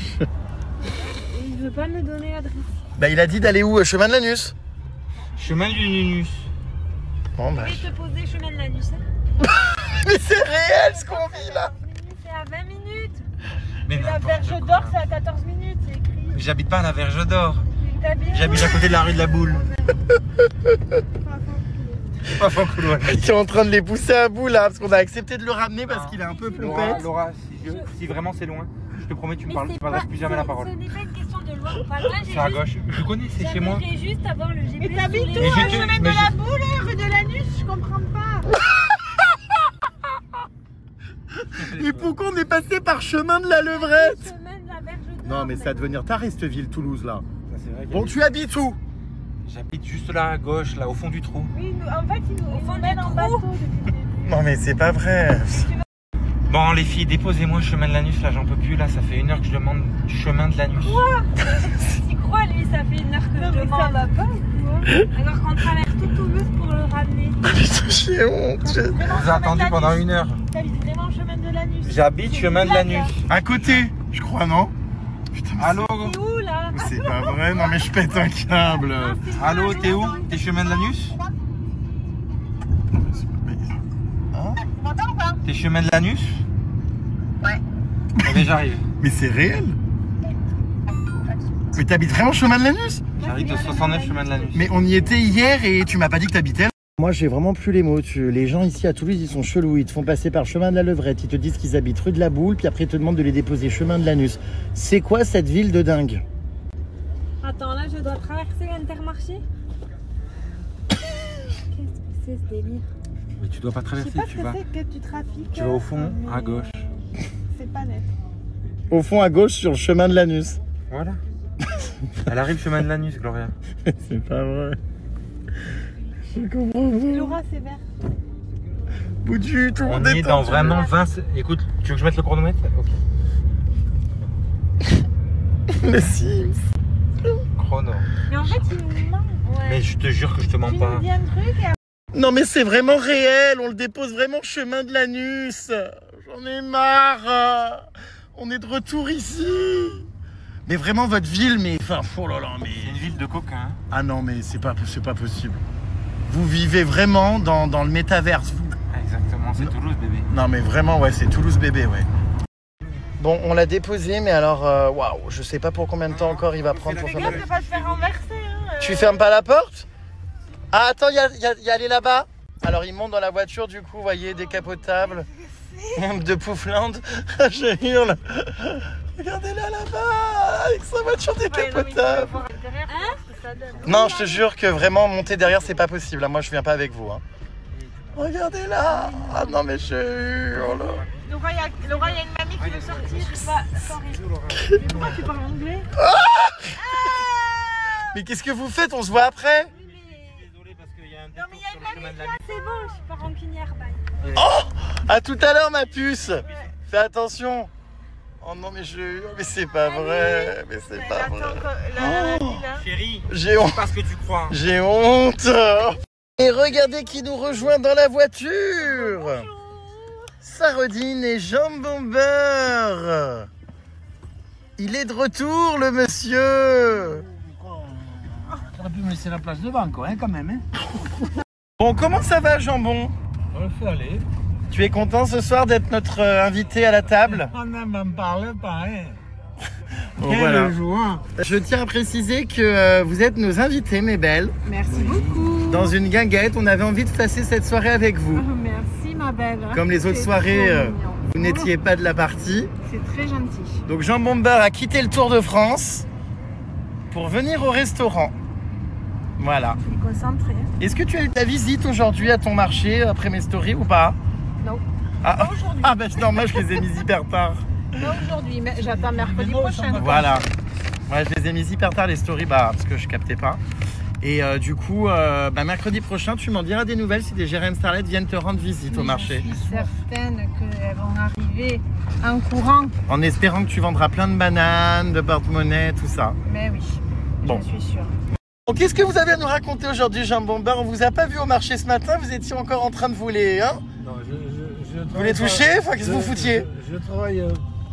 Il veut pas me donner l'adresse. Bah il a dit d'aller où? Chemin de Lanus? Chemin du Nunus. Bon bah... Je vais te poser chemin de Lanus. Mais c'est réel ce qu'on vit là! C'est à 20 minutes. Mais La Verge d'Or, c'est à 14 minutes, c'est écrit. J'habite pas à la Verge d'Or. J'habite à côté de la rue de la Boule. Tu es en train de les pousser à bout là, parce qu'on a accepté de le ramener parce qu'il est un peu ploupette. Laura, si vraiment c'est loin, je te promets, tu me parleras plus jamais la parole. Ce n'est pas une question de loin ou pas loin. C'est à gauche. Je connais, c'est chez moi. J'aimerais juste avoir le GPS. Mais t'habites où? Mais je Le te- chemin de mais je- la Boule, rue de Lanus? Je comprends pas. Et pourquoi on est passé par chemin de la Levrette? Chemin de la Verge d'Or. Non mais ça va devenir taré cette ville, Toulouse là. C'est vrai que Bon, tu habites où? j'habite juste là à gauche, là au fond du trou. Oui, en fait, il nous fond mène du en trou. bateau depuis le début. Non mais c'est pas vrai. Bon les filles, déposez-moi chemin de Lanus, là j'en peux plus, là ça fait 1 heure que je demande chemin de Lanus. Tu crois, lui, ça fait 1 heure que je demande. Ça va pas ou quoi? Alors qu'on traverse tout Toulouse pour le ramener. Putain, j'ai honte. Je vous ai attendu pendant 1 heure. T'habites vraiment chemin de Lanus? J'habite chemin de Lanus. À côté, je crois, non? Putain, mais Allô? C'est où, là? c'est pas vrai, non mais je pète un câble. Allô, t'es où? T'es chemin de Lanus? Hein? T'es chemin de Lanus? Ouais. Eh bien j'arrive. Mais c'est réel? Mais t'habites vraiment chemin de Lanus? J'arrive de 69 chemin de Lanus. Mais on y était hier et tu m'as pas dit que t'habitais là. Moi j'ai vraiment plus les mots. Les gens ici à Toulouse ils sont chelous. Ils te font passer par chemin de la Levrette. Ils te disent qu'ils habitent rue de la Boule. Puis après ils te demandent de les déposer chemin de Lanus. C'est quoi cette ville de dingue? Attends, là, je dois traverser l'Intermarché. Qu'est-ce que c'est ce délire? Mais tu dois pas Je sais traverser, pas ce tu que vas. c'est que tu trafiques. Tu vas au fond, mais à gauche. C'est pas net. Au fond à gauche sur le chemin de Lanus. Voilà. Elle arrive chemin de Lanus, Gloria. C'est pas vrai. Je comprends pas. Laura, c'est vert. Boudu, tout le On monde est est dans tendu. vraiment 20... Écoute, tu veux que je mette le chronomètre? Ok. Mais si. Chrono. Mais en fait, il nous manque. Ouais. Mais je te jure que je te mens Tu pas. nous dis un truc et Non mais c'est vraiment réel. On le dépose vraiment chemin de Lanus. J'en ai marre. On est de retour ici. Mais vraiment votre ville, mais enfin, oh là là, mais... C'est une ville de coquins. Ah non, mais c'est pas possible. Vous vivez vraiment dans le métaverse, vous. Ah, exactement, c'est Toulouse, bébé. Non mais vraiment, ouais, c'est Toulouse bébé, ouais. Bon, on l'a déposé, mais alors, waouh, je sais pas pour combien de temps encore il va prendre pour fais faire gaffe ma- de pas te faire renverser. Hein, Tu fermes pas la porte? Ah, attends, il y a aller là-bas. Alors, il monte dans la voiture, du coup, vous voyez, décapotable. De Poufland. Je hurle. Regardez-la là-bas, avec sa voiture décapotable. Non, je te jure que vraiment, monter derrière, c'est pas possible. Là, moi, je viens pas avec vous. Hein. Regardez-là. Ah non, mais je hurle. Laura, il y a une mamie qui veut sortir. Mais pourquoi tu parles anglais? Mais qu'est-ce que vous faites? On se voit après? Désolé parce qu'il y a un Non, mais il y a une mamie là. C'est bon, je suis pas rancunière, bye. Oh, à tout à l'heure, ma puce. Fais attention. Oh non, mais je hurle. Mais c'est pas vrai. Mais c'est pas vrai. Attends, la mamie là. Chérie, J'ai honte. c'est pas ce que tu crois. J'ai honte. Et regardez qui nous rejoint dans la voiture. Sardine et jambon beurre. Il est de retour, le monsieur. T'aurais pu me laisser la place devant, quoi, hein, quand même. Hein. Bon, comment ça va, jambon? On le fait aller. Tu es content ce soir d'être notre invité à la table? On n'en parle pas, hein. Bon, voilà. Je tiens à préciser que vous êtes nos invités, mes belles. Merci beaucoup. Dans une guinguette, on avait envie de passer cette soirée avec vous. Merci ma belle. Comme les autres soirées, vous n'étiez pas de la partie. C'est très gentil. Donc Jambon Beurre a quitté le Tour de France pour venir au restaurant. Voilà. Je suis concentrée. Est-ce que tu as eu ta visite aujourd'hui à ton marché après mes stories ou pas? Non. Ah, ah bah c'est normal, je les ai mis hyper tard. Pas aujourd'hui, mais j'attends mercredi prochain. Voilà. Ouais, je les ai mis hyper tard les stories parce que je captais pas. Et du coup, mercredi prochain, tu m'en diras des nouvelles si des Jérém Starlet viennent te rendre visite au marché. Je suis certaine qu'elles vont arriver en courant. En espérant que tu vendras plein de bananes, de porte-monnaie, tout ça. Mais oui, bon. Je suis sûre. Bon, qu'est-ce que vous avez à nous raconter aujourd'hui, Jambon Beurre? On vous a pas vu au marché ce matin, vous étiez encore en train de vous les... Hein, non, vous les toucher? Enfin, qu'est-ce que vous foutiez? Je travaille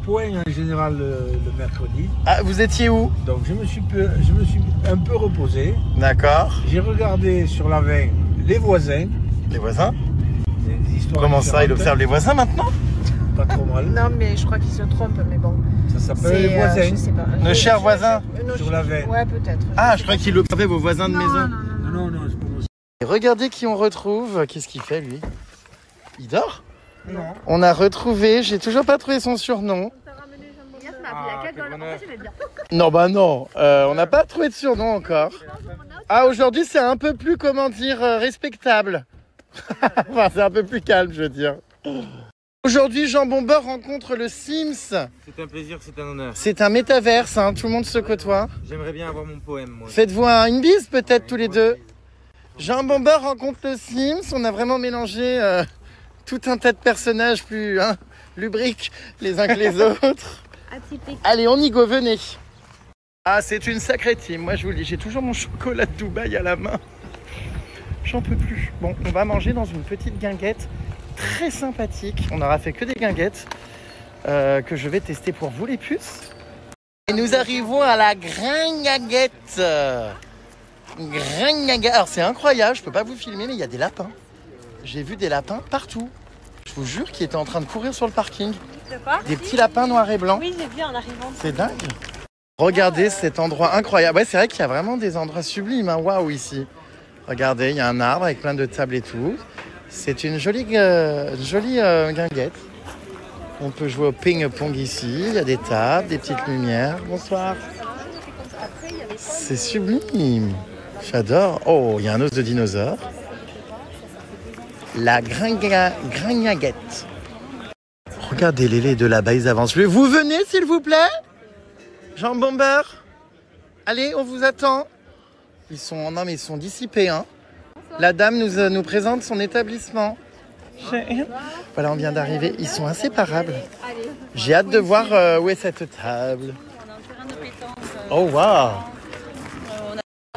point en général le mercredi. Ah, vous étiez où? Donc je me suis un peu reposé. D'accord. J'ai regardé sur la veine les voisins. Les voisins? Des histoires Comment ça, il différentes. observe les voisins maintenant? Pas trop mal. Non, mais je crois qu'ils se trompent, mais bon. Ça s'appelle les voisins. Je sais pas. Nos chers voisins. Sur la veine. Ouais, peut-être. Ah, je crois qu'il observait vos voisins de maison. Non, c'est pas possible. Et regardez qui on retrouve. Qu'est-ce qu'il fait, lui? Il dort? Non. On a retrouvé, j'ai toujours pas trouvé son surnom. Non, bah non, on n'a pas trouvé de surnom encore. Ah, aujourd'hui, c'est un peu plus, comment dire, respectable. Enfin, c'est un peu plus calme, je veux dire. Aujourd'hui, Jambon Beurre rencontre le Sims. C'est un plaisir, c'est un honneur. C'est un métaverse, hein, tout le monde se côtoie. J'aimerais bien avoir mon poème, moi. Faites-vous une bise, peut-être, tous les deux. Jambon Beurre rencontre le Sims. On a vraiment mélangé tout un tas de personnages plus lubriques les uns que les autres. Atypique. Allez, on y go, venez. Ah, c'est une sacrée team. Moi, je vous le dis, j'ai toujours mon chocolat de Dubaï à la main. J'en peux plus. Bon, on va manger dans une petite guinguette très sympathique. On n'aura fait que des guinguettes que je vais tester pour vous, les puces. Et nous arrivons à la gringaguette. Gringaguette. Alors, c'est incroyable, je peux pas vous filmer, mais il y a des lapins. J'ai vu des lapins partout. Je vous jure qu'ils étaient en train de courir sur le parking. Des petits lapins noirs et blancs. Oui, j'ai vu en arrivant. C'est dingue. Regardez cet endroit incroyable. Ouais, c'est vrai qu'il y a vraiment des endroits sublimes. Hein. Waouh, ici. Regardez, il y a un arbre avec plein de tables et tout. C'est une jolie guinguette. On peut jouer au ping-pong ici. Il y a des tables, des petites lumières. Bonsoir. C'est sublime. J'adore. Oh, il y a un os de dinosaure. La gringaguette. Regardez les laits de là-bas, ils avancent. Vous venez, s'il vous plaît? Jambon Beurre. Allez, on vous attend. Ils sont dissipés. Hein. La dame nous présente son établissement. Voilà, on vient d'arriver. Ils sont inséparables. J'ai hâte de voir où est cette table. Oh, waouh.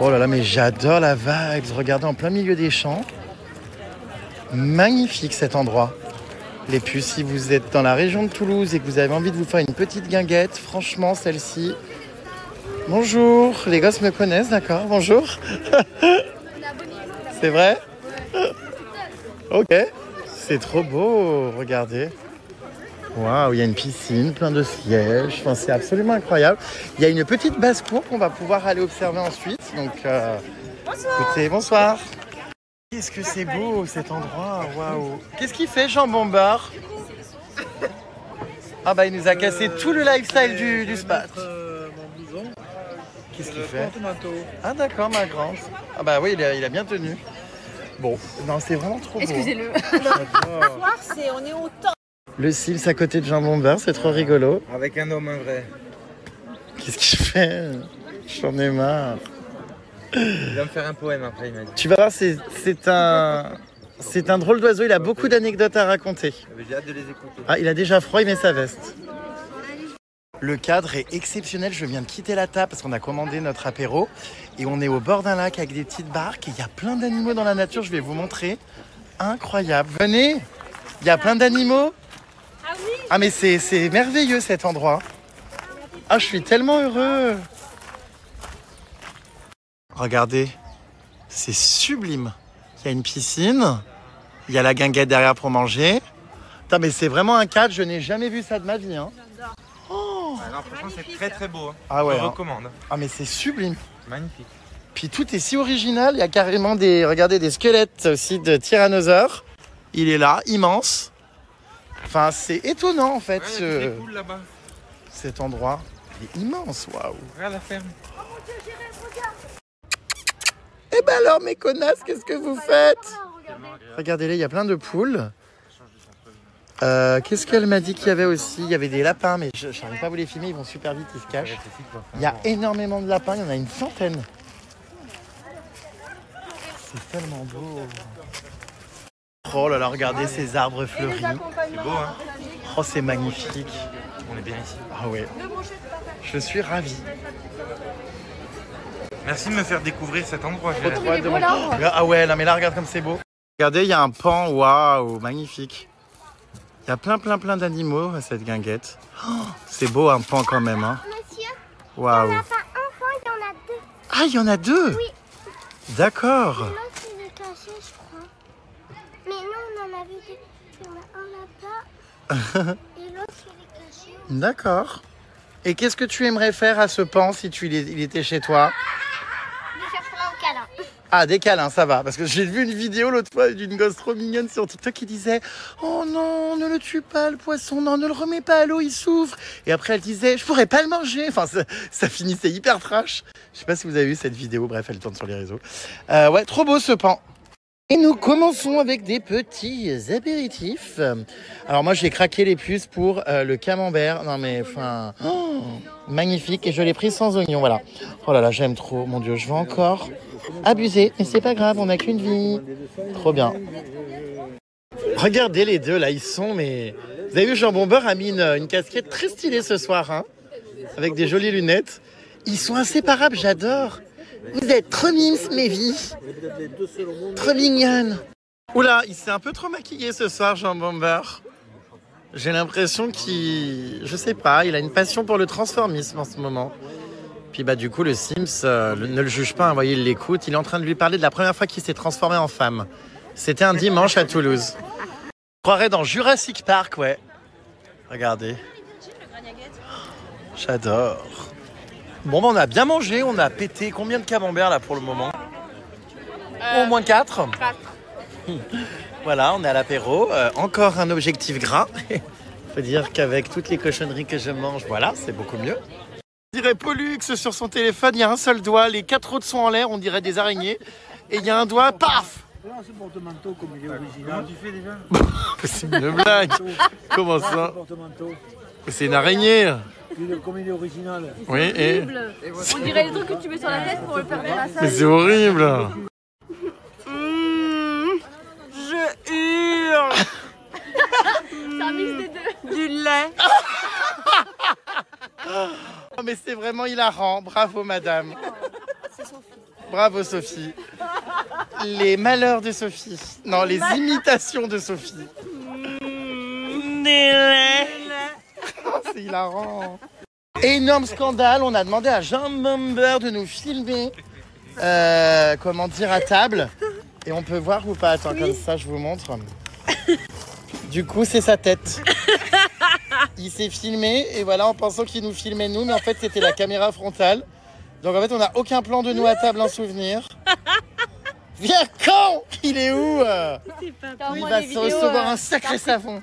Oh là là, mais j'adore la vibe. Regardez, en plein milieu des champs. Magnifique cet endroit. Les puces, si vous êtes dans la région de Toulouse et que vous avez envie de vous faire une petite guinguette, franchement, celle-ci... Bonjour, les gosses me connaissent, d'accord, bonjour. C'est vrai? Ok, c'est trop beau, regardez. Waouh, il y a une piscine, plein de sièges, enfin, c'est absolument incroyable. Il y a une petite basse-cour qu'on va pouvoir aller observer ensuite. Donc, écoutez, bonsoir. Qu'est-ce que c'est beau cet endroit, waouh. Qu'est-ce qu'il fait, Jambon Beurre? Ah bah il nous a cassé tout le lifestyle du spot. Qu'est-ce qu'il fait? Ah d'accord, ma grande. Ah bah oui, il a bien tenu. Bon, non, c'est vraiment trop beau. Excusez-le. On est au temps. Le Sims à côté de Jambon Beurre, c'est trop rigolo. Avec un homme, un vrai. Qu'est-ce qu'il fait? J'en ai marre. Il va me faire un poème après, il m'a dit. Tu vas voir, c'est un drôle d'oiseau, il a beaucoup d'anecdotes à raconter. J'ai hâte de les écouter. Ah, il a déjà froid, il met sa veste. Le cadre est exceptionnel. Je viens de quitter la table parce qu'on a commandé notre apéro. Et on est au bord d'un lac avec des petites barques. Et il y a plein d'animaux dans la nature. Je vais vous montrer. Incroyable. Venez. Il y a plein d'animaux. Ah oui. Ah mais c'est merveilleux cet endroit. Ah, je suis tellement heureux. Regardez. C'est sublime. Il y a une piscine. Il y a la guinguette derrière pour manger. Putain, mais c'est vraiment un cadre. Je n'ai jamais vu ça de ma vie. Hein. Oh. Alors, franchement, c'est très très beau. Hein. Ah ouais. Je recommande. Ah mais c'est sublime. Magnifique. Puis tout est si original. Il y a carrément regardez, des squelettes aussi de tyrannosaures. Il est là, immense. Enfin, c'est étonnant en fait. Ouais, c'est cool là-bas. Cet endroit, il est immense. Waouh. Regarde la ferme. Eh ben alors mes connasses, qu'est-ce que vous faites? Regardez-les, il y a plein de poules. Qu'est-ce qu'elle m'a dit qu'il y avait aussi? Il y avait des lapins, mais je n'arrive pas à vous les filmer, ils vont super vite, ils se cachent. Il y a énormément de lapins, il y en a une centaine. C'est tellement beau. Oh là là, regardez ces arbres fleuris. C'est beau, hein? Oh, c'est magnifique. On est bien ici. Ah ouais. Je suis ravi. Merci de me faire découvrir cet endroit. Ah ouais, non mais là, regarde comme c'est beau. Regardez, il y a un pan, waouh, magnifique. Il y a plein d'animaux à cette guinguette. Oh, c'est beau un pan quand même. Hein. Monsieur, waouh. il n'y en a pas un pan, il y en a deux. Ah, il y en a deux? Oui. D'accord. L'autre, il est caché, je crois. Mais non, on en avait deux. Il y en a un là-bas. Et l'autre, il est caché. D'accord. Et qu'est-ce que tu aimerais faire à ce pan si il était chez toi? Je cherche un câlin. Ah, des câlins, ça va. Parce que j'ai vu une vidéo l'autre fois d'une gosse trop mignonne sur TikTok qui disait « Oh non, ne le tue pas le poisson, non, ne le remets pas à l'eau, il souffre. » Et après elle disait « Je pourrais pas le manger. » Enfin, ça finissait hyper trash. Je sais pas si vous avez vu cette vidéo, bref, elle tourne sur les réseaux. Ouais, trop beau ce pan. Et nous commençons avec des petits apéritifs. Alors moi, j'ai craqué les puces pour le camembert. Non mais, enfin, magnifique. Et je l'ai pris sans oignon, voilà. Oh là là, j'aime trop. Mon Dieu, je vais encore abuser. Mais c'est pas grave, on n'a qu'une vie. Trop bien. Regardez les deux, là, ils sont, mais... Vous avez vu, Jean Bomber a mis une casquette très stylée ce soir, hein, avec des jolies lunettes. Ils sont inséparables, j'adore. Vous êtes trop mimes, mes vies. Trop mignonne. Oula, il s'est un peu trop maquillé ce soir, Jean Bomber. J'ai l'impression qu'il... Je sais pas, il a une passion pour le transformisme en ce moment. Puis bah du coup, le Sims ne le juge pas, hein, vous voyez, il l'écoute. Il est en train de lui parler de la première fois qu'il s'est transformé en femme. C'était un dimanche à Toulouse. Je croirais dans Jurassic Park, ouais. Regardez. J'adore. Bon, bah, on a bien mangé, on a pété combien de camemberts là pour le moment? Au moins 4. Voilà, on est à l'apéro. Encore un objectif gras. Faut dire qu'avec toutes les cochonneries que je mange, voilà, c'est beaucoup mieux. On dirait Pollux sur son téléphone, il y a un seul doigt, les 4 autres sont en l'air, on dirait des araignées. Et il y a un doigt, paf! Non, c'est porte-manteau comme il est original. Tu fais déjà? C'est une blague. Comment ça? C'est une araignée. Comme il est original. Oui, et... On dirait les trucs que tu mets sur la tête pour le faire dans la salle. Mais c'est horrible. Je hurle. C'est un mix des deux. Du lait. Oh, mais c'est vraiment hilarant. Bravo, madame. Bravo, Sophie. Les malheurs de Sophie. Non, les imitations de Sophie. C'est hilarant. Énorme scandale. On a demandé à Jean Bomber de nous filmer, comment dire, à table. Et on peut voir ou pas? Attends, comme ça, je vous montre. Du coup, c'est sa tête. Il s'est filmé et voilà, en pensant qu'il nous filmait nous, mais en fait, c'était la caméra frontale. Donc en fait, on n'a aucun plan de nous à table en souvenir. Viens quand? Il est où? Il va se recevoir un sacré savon.